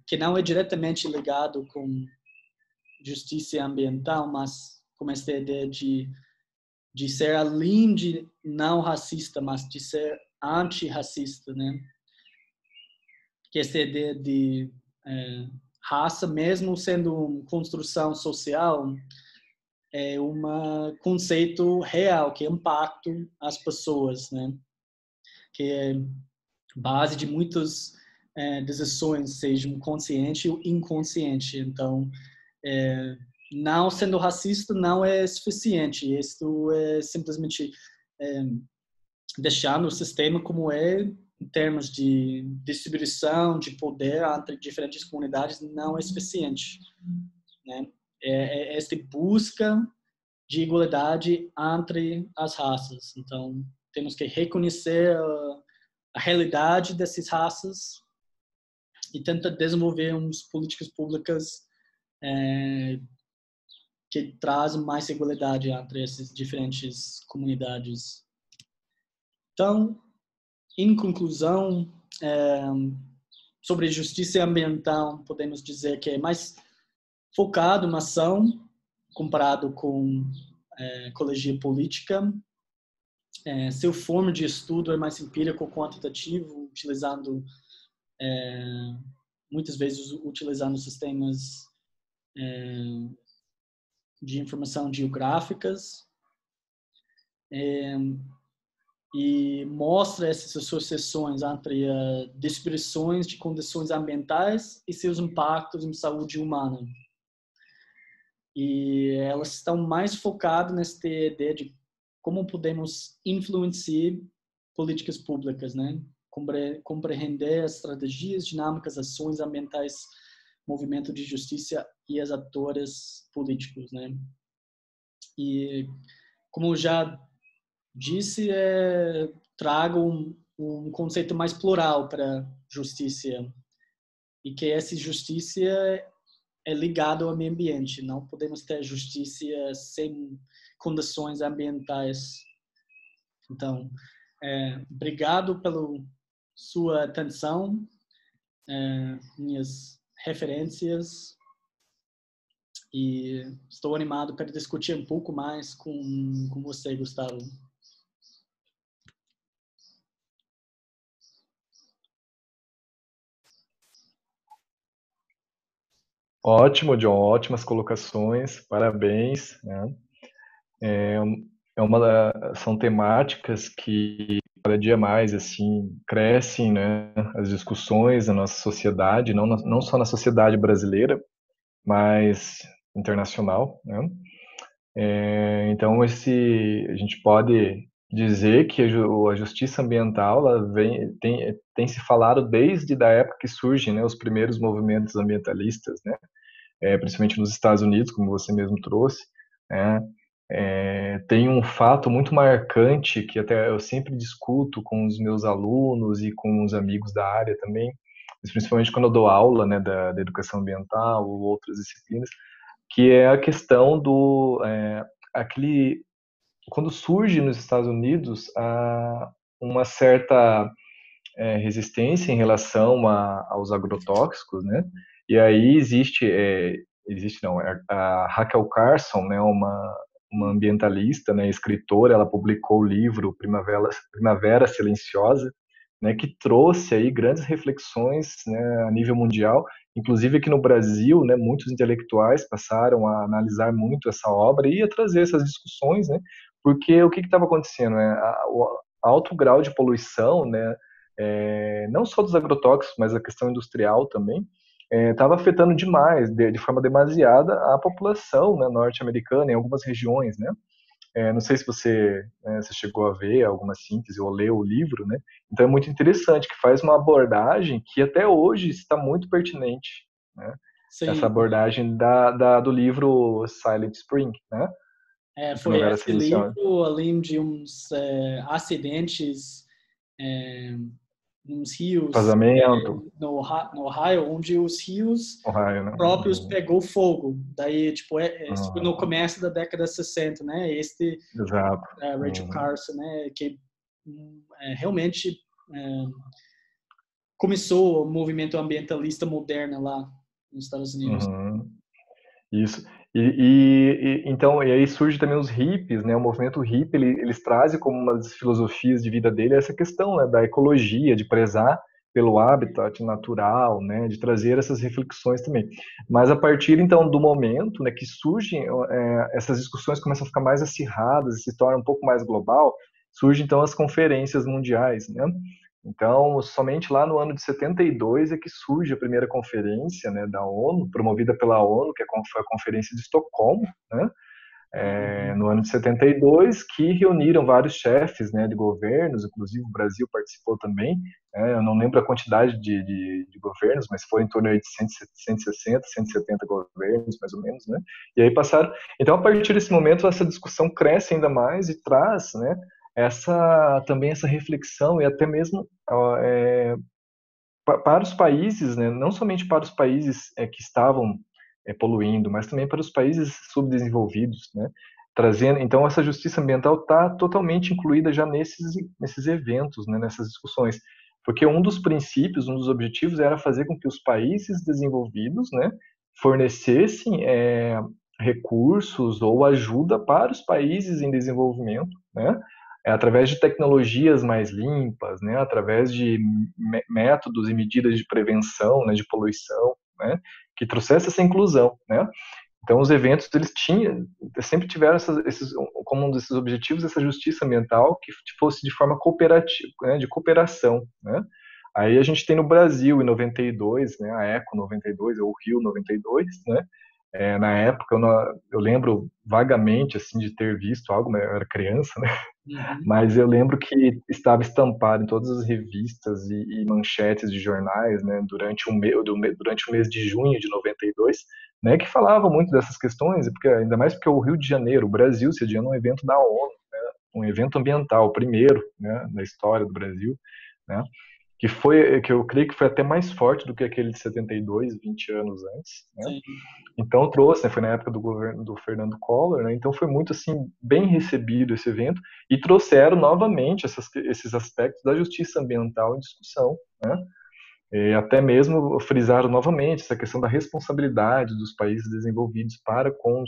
que não é diretamente ligado com justiça ambiental, mas com essa ideia de ser além de não racista, mas de ser antirracista, né? Que essa ideia de raça, mesmo sendo uma construção social, é um conceito real, que impacta as pessoas, né? Que é base de muitas decisões, sejam consciente ou inconsciente. Então, não sendo racista não é suficiente. Isso é simplesmente deixando o sistema como é, em termos de distribuição de poder entre diferentes comunidades, não é suficiente, né? Esta busca de igualdade entre as raças. Então, temos que reconhecer a realidade dessas raças e tentar desenvolver umas políticas públicas que trazem mais igualdade entre essas diferentes comunidades. Então, em conclusão, sobre justiça ambiental, podemos dizer que é mais focado na ação comparado com ecologia política. Seu forma de estudo é mais empírico, quantitativo, muitas vezes utilizando sistemas de informação geográficas, e mostra essas associações entre descrições de condições ambientais e seus impactos em saúde humana. E elas estão mais focadas nessa ideia de como podemos influenciar políticas públicas, né? Compreender as estratégias, dinâmicas, ações ambientais, movimento de justiça e os atores políticos, né? E como eu já disse, trago um conceito mais plural para justiça, e que essa justiça é ligado ao meio ambiente. Não podemos ter justiça sem condições ambientais. Então, obrigado pela sua atenção, minhas referências, e estou animado para discutir um pouco mais com você, Gustavo. Ótimo, John, ótimas colocações, parabéns, né? São temáticas que cada dia mais assim crescem, né? As discussões na nossa sociedade, não só na sociedade brasileira, mas internacional, né? Então, a gente pode dizer que a justiça ambiental ela tem se falado desde a época que surgem, né, os primeiros movimentos ambientalistas, né, principalmente nos Estados Unidos, como você mesmo trouxe, né. Tem um fato muito marcante que até eu sempre discuto com os meus alunos e com os amigos da área também, mas principalmente quando eu dou aula, né, da educação ambiental ou outras disciplinas, que é a questão aquele quando surge nos Estados Unidos uma certa resistência em relação aos agrotóxicos, né? E aí existe não, a Raquel Carson, né, uma ambientalista, né, escritora, ela publicou o livro Primavera Silenciosa, né, que trouxe aí grandes reflexões, né, a nível mundial, inclusive aqui no Brasil, né, muitos intelectuais passaram a analisar muito essa obra e a trazer essas discussões, né, porque o que estava acontecendo, né, o alto grau de poluição, né, não só dos agrotóxicos, mas a questão industrial também, estava afetando demais, de forma demasiada, a população, né, norte-americana em algumas regiões, né? Não sei se você chegou a ver alguma síntese ou leu o livro, né? Então é muito interessante, que faz uma abordagem que até hoje está muito pertinente, né? Essa Sim, abordagem do livro Silent Spring, né? foi Primavera esse Silenciosa. livro, além de uns acidentes, é, nos rios Vazamento, no Ohio, onde os rios Ohio, né? próprios Uhum. pegou fogo. Daí, tipo, isso foi no Uhum. começo da década de 60, né? Exato. Rachel Uhum. Carson, né? Que realmente é, começou o movimento ambientalista moderno lá nos Estados Unidos. Uhum. Isso. Então, e aí surge também os hippies, né? O movimento hippie, eles trazem como uma das filosofias de vida dele essa questão, né, da ecologia, de prezar pelo habitat natural, né, de trazer essas reflexões também. Mas a partir então do momento, né, que surgem essas discussões começam a ficar mais acirradas, se torna um pouco mais global, surgem então as conferências mundiais, né? Então, somente lá no ano de 72 é que surge a primeira conferência, né, da ONU, promovida pela ONU, que foi a Conferência de Estocolmo, né, Uhum. no ano de 72, que reuniram vários chefes, né, de governos, inclusive o Brasil participou também, né, eu não lembro a quantidade de governos, mas foi em torno aí de 160, 170 governos, mais ou menos, né, e aí passaram. Então, a partir desse momento, essa discussão cresce ainda mais e traz, né, também essa reflexão e até mesmo para os países, né, não somente para os países que estavam poluindo, mas também para os países subdesenvolvidos, né, trazendo. Então, essa justiça ambiental está totalmente incluída já nesses eventos, né, nessas discussões, porque um dos princípios, um dos objetivos era fazer com que os países desenvolvidos, né, fornecessem recursos ou ajuda para os países em desenvolvimento, né, através de tecnologias mais limpas, né, através de métodos e medidas de prevenção, né, de poluição, né, que trouxesse essa inclusão, né. Então, os eventos sempre tiveram como um desses objetivos essa justiça ambiental que fosse de forma cooperativa, né, de cooperação, né. Aí a gente tem no Brasil em 92, né, a Eco 92 ou o Rio 92, né. Na época eu lembro vagamente assim de ter visto algo, mas eu era criança, né, Uhum. mas eu lembro que estava estampado em todas as revistas e manchetes de jornais, né, durante o mês de junho de 92, né, que falava muito dessas questões, porque ainda mais porque o Rio de Janeiro, o Brasil, sediando um evento da ONU, né, um evento ambiental, o primeiro, né, da história do Brasil, né, que eu creio que foi até mais forte do que aquele de 72, 20 anos antes, né? Sim, Então trouxe, né, foi na época do governo do Fernando Collor, né, então foi muito assim bem recebido esse evento e trouxeram novamente esses aspectos da justiça ambiental em discussão, né, e até mesmo frisaram novamente essa questão da responsabilidade dos países desenvolvidos para com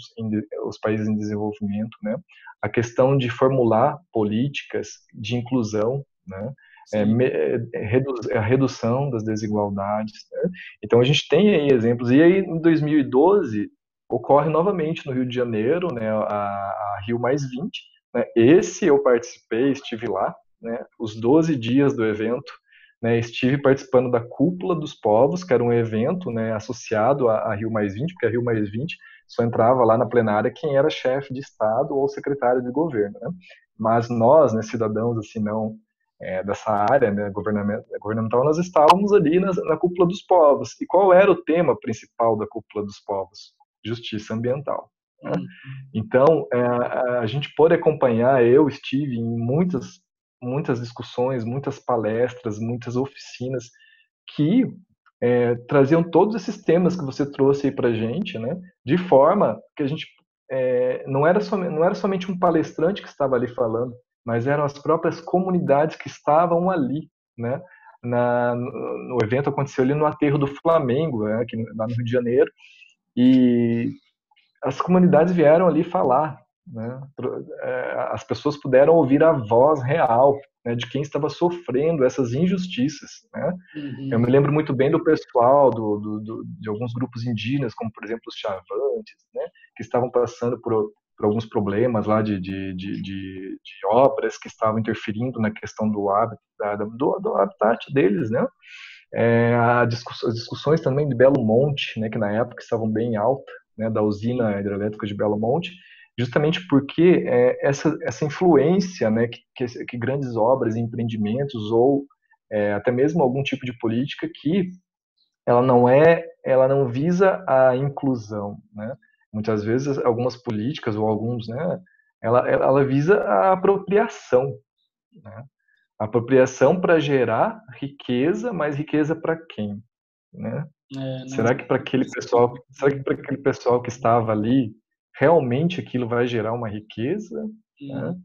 os países em desenvolvimento, né, a questão de formular políticas de inclusão, né, sim. a redução das desigualdades, né? Então a gente tem aí exemplos. E aí em 2012 ocorre novamente no Rio de Janeiro, né, a Rio Mais 20, né? Esse eu participei, estive lá, né, os 12 dias do evento, né, estive participando da Cúpula dos Povos, que era um evento, né, associado a Rio+20, porque a Rio+20 só entrava lá na plenária quem era chefe de Estado ou secretário de governo, né? Mas nós, né, cidadãos assim, não dessa área, né, governamental, nós estávamos ali na Cúpula dos Povos. E qual era o tema principal da Cúpula dos Povos? Justiça ambiental, né? Uhum. Então, a gente pôde acompanhar, eu estive em muitas discussões, muitas palestras, muitas oficinas que traziam todos esses temas que você trouxe aí para a gente, né? De forma que a gente não era somente um palestrante que estava ali falando, mas eram as próprias comunidades que estavam ali, né? No evento aconteceu ali no Aterro do Flamengo, né? Aqui, lá no Rio de Janeiro, e as comunidades vieram ali falar, né? As pessoas puderam ouvir a voz real, né, de quem estava sofrendo essas injustiças, né? Eu me Uhum. lembro muito bem do pessoal de alguns grupos indígenas, como por exemplo os Chavantes, né, que estavam passando por alguns problemas lá de obras que estavam interferindo na questão do habitat deles, né? As discussões também de Belo Monte, né, que na época estavam bem alta, né, da usina hidrelétrica de Belo Monte, justamente porque essa influência, né, que grandes obras e empreendimentos ou até mesmo algum tipo de política que ela não visa a inclusão, né? Muitas vezes algumas políticas ou alguns, né, ela visa a apropriação, né? Apropriação para gerar riqueza, mas riqueza para quem, né? Não Será que para aquele pessoal que estava ali, realmente aquilo vai gerar uma riqueza, né? Uhum. Um,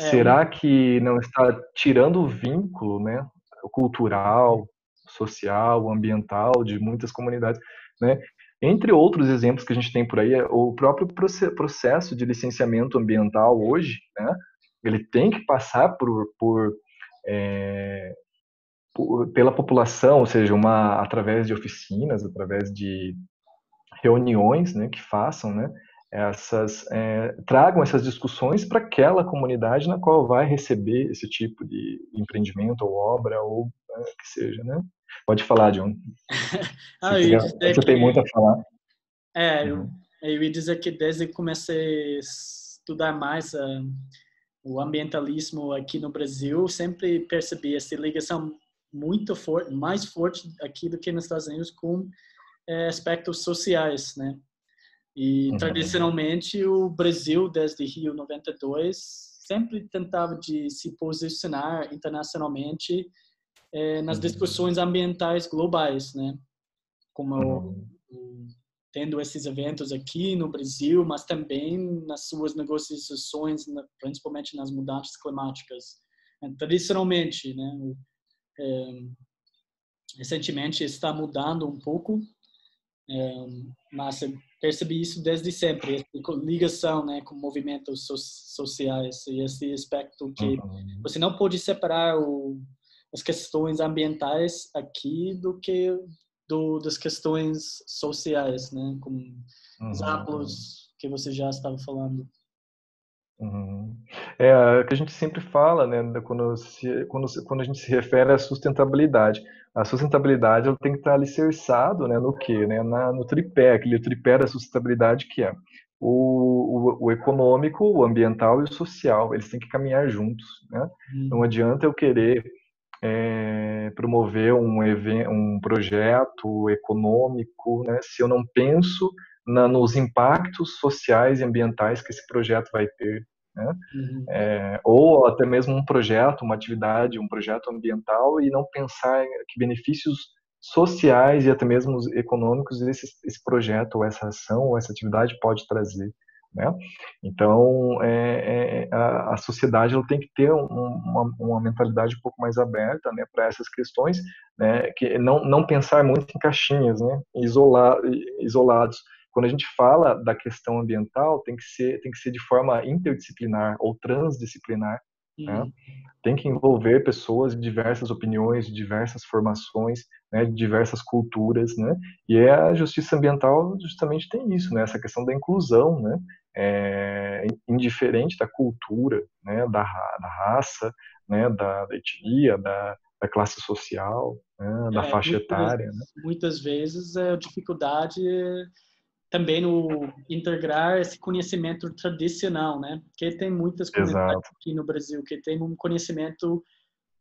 Será que não está tirando o vínculo, né, cultural, social, ambiental de muitas comunidades, né? Entre outros exemplos que a gente tem por aí, o próprio processo de licenciamento ambiental hoje, né, ele tem que passar é, pela população, ou seja, através de oficinas, através de reuniões, né, que façam, né, tragam essas discussões para aquela comunidade na qual vai receber esse tipo de empreendimento ou obra ou que seja, né? Pode falar, John. eu ia dizer Você tem muito a falar. eu, Uhum. eu ia dizer que desde que comecei a estudar mais o ambientalismo aqui no Brasil, sempre percebi essa ligação muito forte, mais forte aqui do que nos Estados Unidos com aspectos sociais, né? E Uhum. tradicionalmente o Brasil, desde Rio 92, sempre tentava de se posicionar internacionalmente nas Uhum. discussões ambientais globais, né? Como Uhum. tendo esses eventos aqui no Brasil, mas também nas suas negociações, principalmente nas mudanças climáticas. Tradicionalmente, né? Recentemente está mudando um pouco, mas eu percebi isso desde sempre, essa ligação, né, com movimentos sociais e esse aspecto que Uhum. você não pode separar as questões ambientais aqui do que das questões sociais, né, como Uhum. exemplos que você já estava falando. Uhum. É o que a gente sempre fala, né, quando a gente se refere à sustentabilidade. A sustentabilidade ela tem que estar alicerçado, né, no quê? Né, no tripé, aquele tripé da sustentabilidade que é o econômico, o ambiental e o social. Eles têm que caminhar juntos, né? Não Hum, adianta eu querer promover um projeto econômico, né, se eu não penso nos impactos sociais e ambientais que esse projeto vai ter, né? uhum, Ou até mesmo um projeto, uma atividade, um projeto ambiental e não pensar que benefícios sociais e até mesmo econômicos esse projeto ou essa ação ou essa atividade pode trazer, né? Então, a sociedade ela tem que ter uma mentalidade um pouco mais aberta, né, para essas questões, né, que não pensar muito em caixinhas, né, isolados. Quando a gente fala da questão ambiental, tem que ser de forma interdisciplinar ou transdisciplinar, né? uhum, Tem que envolver pessoas de diversas opiniões, de diversas formações, né, de diversas culturas, né? E a justiça ambiental justamente tem isso, né? Essa questão da inclusão, né? Indiferente da cultura, né? Da raça, né? Da etnia, da classe social, né, da faixa etária, né? Muitas vezes a dificuldade também no integrar esse conhecimento tradicional, né? Porque tem muitas comunidades Exato. aqui no Brasil que tem um conhecimento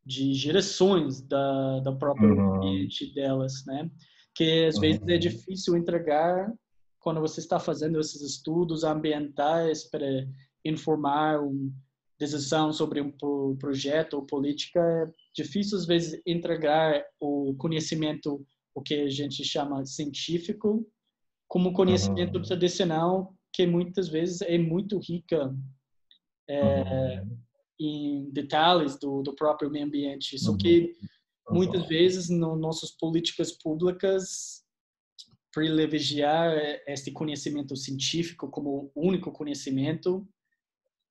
de gerações da própria Uhum, ambiente delas, né? Que às vezes é uhum, difícil entregar quando você está fazendo esses estudos ambientais para informar uma decisão sobre um projeto ou política. É difícil às vezes entregar o conhecimento, o que a gente chama científico, como conhecimento uhum, tradicional, que muitas vezes é muito rica uhum, em detalhes do próprio meio ambiente. Só uhum, que muitas exato. vezes nossas políticas públicas privilegiar este conhecimento científico como único conhecimento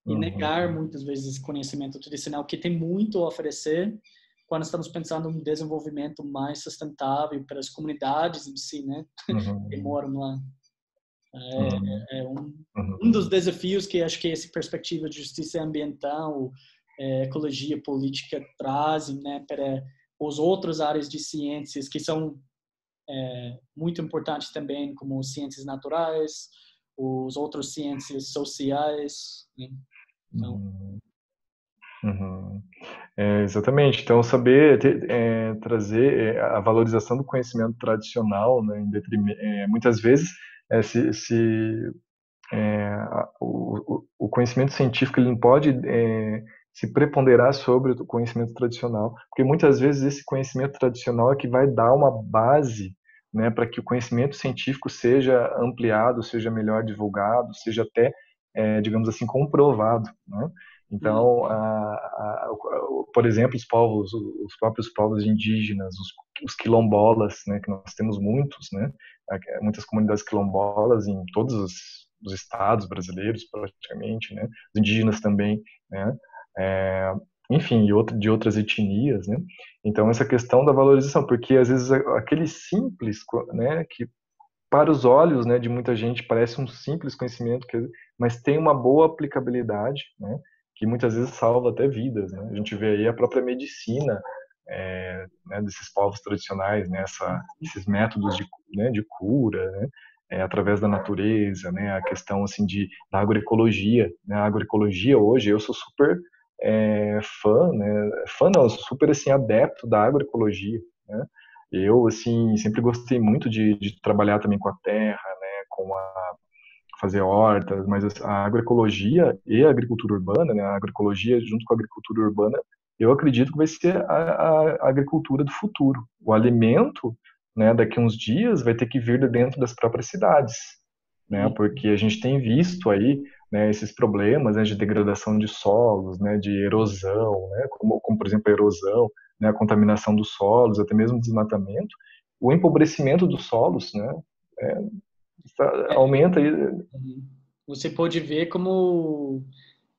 e negar Uhum, muitas vezes esse conhecimento tradicional que tem muito a oferecer quando estamos pensando em um desenvolvimento mais sustentável para as comunidades em si, né, que uhum, moram lá. uhum, É um dos uhum, desafios que acho que essa perspectiva de justiça ambiental, ecologia política trazem, né, para os outras áreas de ciências que são muito importantes também, como ciências naturais, os outros ciências sociais, né? Então, uhum, uhum. Exatamente. Então, saber trazer a valorização do conhecimento tradicional, né, muitas vezes, se o conhecimento científico ele não pode se preponderar sobre o conhecimento tradicional, porque muitas vezes esse conhecimento tradicional é que vai dar uma base, né, para que o conhecimento científico seja ampliado, seja melhor divulgado, seja até, digamos assim, comprovado, né? Então, por exemplo, os próprios povos indígenas, os quilombolas, né, que nós temos muitos, né, muitas comunidades quilombolas em todos os estados brasileiros, praticamente, né? Os indígenas também, né? É, enfim, de outras etnias, né? Então, essa questão da valorização, porque às vezes aquele simples, né, que para os olhos, né, de muita gente parece um simples conhecimento, mas tem uma boa aplicabilidade, né? Que muitas vezes salva até vidas, né? A gente vê aí a própria medicina, né, desses povos tradicionais, né, esses métodos né, de cura, né, através da natureza, né, a questão assim da agroecologia, né, a agroecologia hoje eu sou super fã, né, fã não, eu sou super assim adepto da agroecologia, né, eu assim sempre gostei muito de trabalhar também com a terra, né, com fazer hortas, mas a agroecologia e a agricultura urbana, né, a agroecologia junto com a agricultura urbana, eu acredito que vai ser a agricultura do futuro. O alimento, né, daqui a uns dias vai ter que vir de dentro das próprias cidades, né, porque a gente tem visto aí, né, esses problemas, né, de degradação de solos, né, de erosão, né, como por exemplo a erosão, né, a contaminação dos solos, até mesmo desmatamento, o empobrecimento dos solos, né, é, aumenta aí. você pode ver como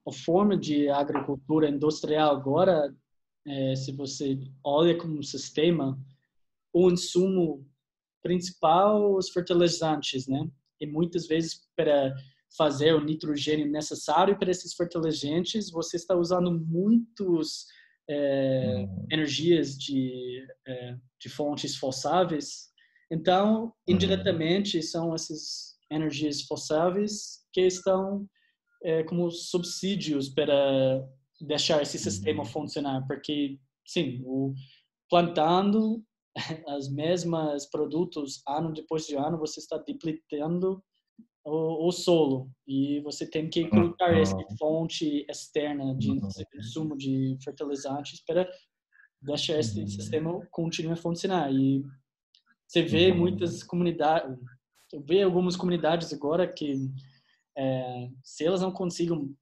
a forma de agricultura industrial agora, se você olha como um sistema, o insumo principal, os fertilizantes, né? E muitas vezes para fazer o nitrogênio necessário para esses fertilizantes, você está usando muitos Uhum, energias de fontes fossáveis. Então, uhum, indiretamente, são essas energias fossáveis que estão como subsídios para deixar esse sistema uhum, funcionar, porque, sim, o plantando as mesmas produtos ano depois de ano, você está depletando o solo e você tem que colocar essa uhum, fonte externa de uhum, insumo de fertilizantes para deixar esse uhum, sistema continuar a funcionar. E você vê uhum, muitas comunidades, vê algumas comunidades agora que se elas não consigam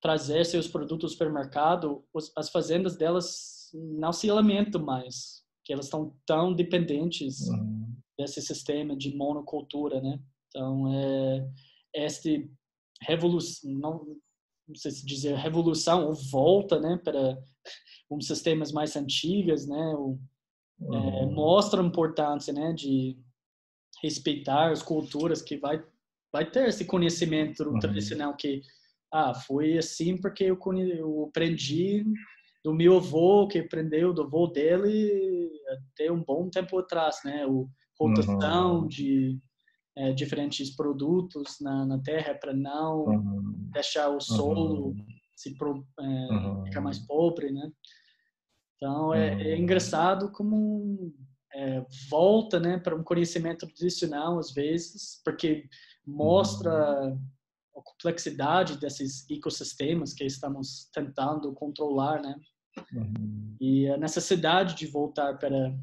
trazer seus produtos para o mercado, as fazendas delas não se alimentam mais, que elas estão tão dependentes uhum, desse sistema de monocultura, né? Então, este revolução, não sei se dizer revolução ou volta, né, para uns sistemas mais antigos, né, uhum, mostra a importância, né, de respeitar as culturas que vai ter esse conhecimento uhum, tradicional que foi assim porque eu aprendi do meu avô, que aprendeu do avô dele até um bom tempo atrás, né? O rotação Uhum. de diferentes produtos na terra para não Uhum. deixar o solo Uhum. ficar mais Uhum. pobre, né? Então é Uhum. engraçado como volta, né, para um conhecimento tradicional às vezes, porque Uhum. mostra a complexidade desses ecossistemas que estamos tentando controlar, né? Uhum. E a necessidade de voltar para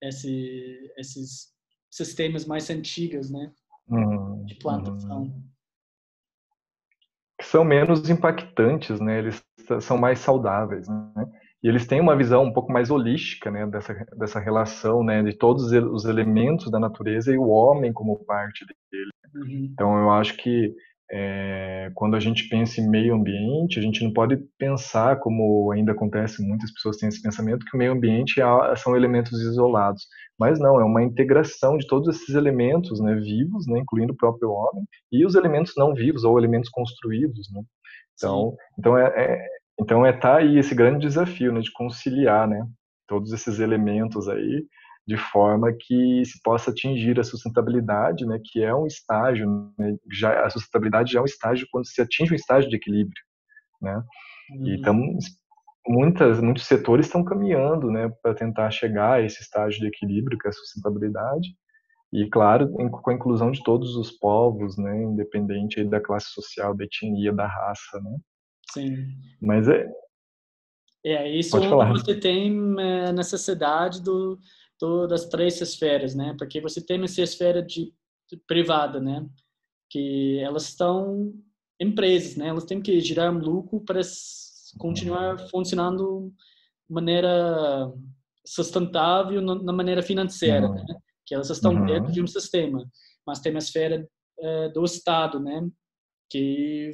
esses sistemas mais antigos, né, Uhum. de Uhum. plantação. Que são menos impactantes, né? Eles são mais saudáveis, né? E eles têm uma visão um pouco mais holística, né? Dessa relação, né? De todos os elementos da natureza e o homem como parte dele. Uhum. Então, eu acho que quando a gente pensa em meio ambiente, a gente não pode pensar, como ainda acontece, muitas pessoas têm esse pensamento, que o meio ambiente são elementos isolados. Mas não, é uma integração de todos esses elementos, né, vivos, né, incluindo o próprio homem, e os elementos não vivos, ou elementos construídos, né? Sim, Então tá aí esse grande desafio, né, de conciliar, né, todos esses elementos aí, de forma que se possa atingir a sustentabilidade, né, que é um estágio, né, a sustentabilidade já é um estágio quando se atinge um estágio de equilíbrio, né? E uhum. muitos setores estão caminhando, né, para tentar chegar a esse estágio de equilíbrio que é a sustentabilidade. E claro, com a inclusão de todos os povos, né, independente aí da classe social, da etnia, da raça, né? Sim. Mas É isso pode onde falar. você tem a necessidade das três esferas, né? Porque você tem essa esfera privada, né? Que elas estão empresas, né? Elas têm que gerar um lucro para continuar funcionando de maneira sustentável na maneira financeira, Uhum, né? Que elas estão dentro de um uhum, sistema. Mas tem a esfera do Estado, né? Que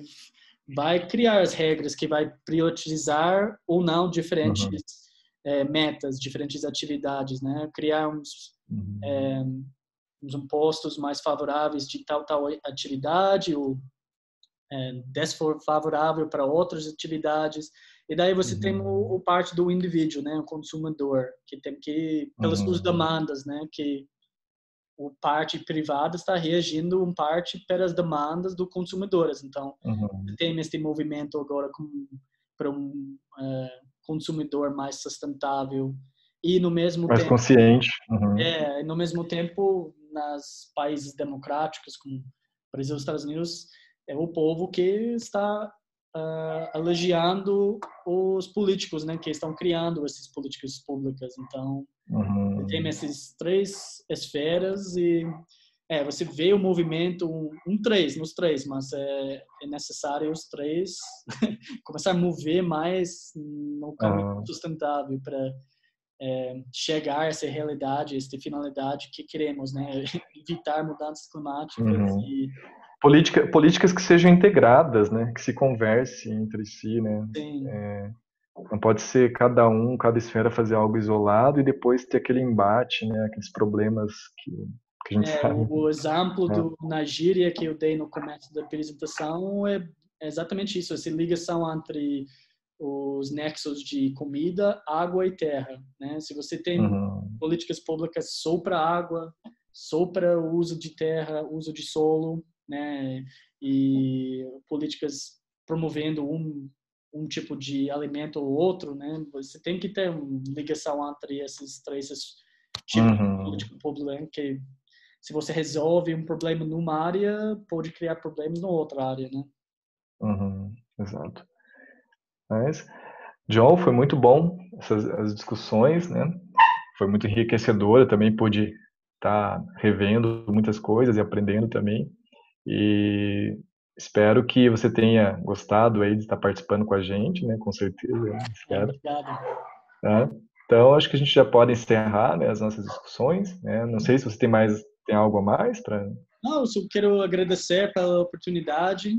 vai criar as regras, que vai priorizar ou não diferentes uhum, metas, diferentes atividades, né? Criar uhum, uns impostos mais favoráveis de tal atividade ou desfavorável para outras atividades. E daí você tem o uhum, parte do indivíduo, né, o consumidor, que tem que pelas suas uhum, demandas, né, que o parte privada está reagindo um parte pelas demandas do consumidores. Então, uhum. tem este movimento agora para um consumidor mais sustentável e Mais consciente. Uhum, no mesmo tempo nas países democráticos como Brasil e Estados Unidos é o povo que está elogiando os políticos, né, que estão criando essas políticas públicas. Então tem uhum, essas três esferas e você vê o movimento três nos três, mas é necessário os três começar a mover mais no caminho uhum, sustentável para chegar a essa realidade, essa finalidade que queremos, né? Evitar mudanças climáticas uhum. e Políticas que sejam integradas, né, que se conversem entre si, né. sim, Não pode ser cada esfera fazer algo isolado e depois ter aquele embate, né, aqueles problemas que a gente sabe. o exemplo Né. do Nigéria que eu dei no começo da apresentação é exatamente isso, essa ligação entre os nexos de comida, água e terra, né? Se você tem Uhum, políticas públicas só para água, só para o uso de terra, uso de solo, né? E políticas promovendo um tipo de alimento ou outro, né? Você tem que ter uma ligação entre esses três tipos de uhum, política pública, que se você resolve um problema numa área, pode criar problemas na outra área, né? uhum, exato. Mas, John, foi muito bom as discussões, né? Foi muito enriquecedora, também pude estar revendo muitas coisas e aprendendo também. E espero que você tenha gostado aí de estar participando com a gente, né? Com certeza, eu espero. Obrigado. Tá? Então, acho que a gente já pode encerrar, né, as nossas discussões, né? Não sei se você tem algo a mais para. Não, eu só quero agradecer pela oportunidade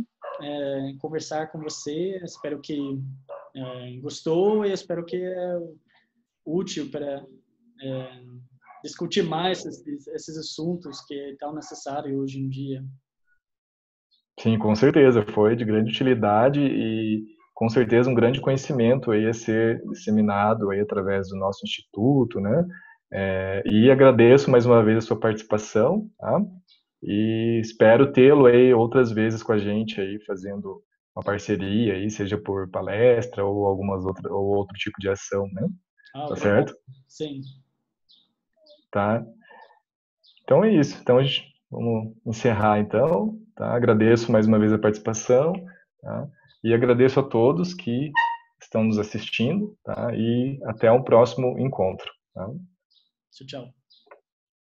conversar com você. Espero que gostou e espero que é útil para discutir mais esses assuntos que é tão necessário hoje em dia. Sim, com certeza, foi de grande utilidade com certeza um grande conhecimento aí a ser disseminado aí através do nosso instituto, né? E agradeço mais uma vez a sua participação, tá? E espero tê-lo aí outras vezes com a gente aí fazendo uma parceria aí, seja por palestra ou algumas outras ou outro tipo de ação, né? Tá Obrigado. certo? Sim. Tá. Então é isso. Então vamos encerrar então, tá? Agradeço mais uma vez a participação, tá? E agradeço a todos que estão nos assistindo, tá? E até um próximo encontro, tá? Tchau, tchau.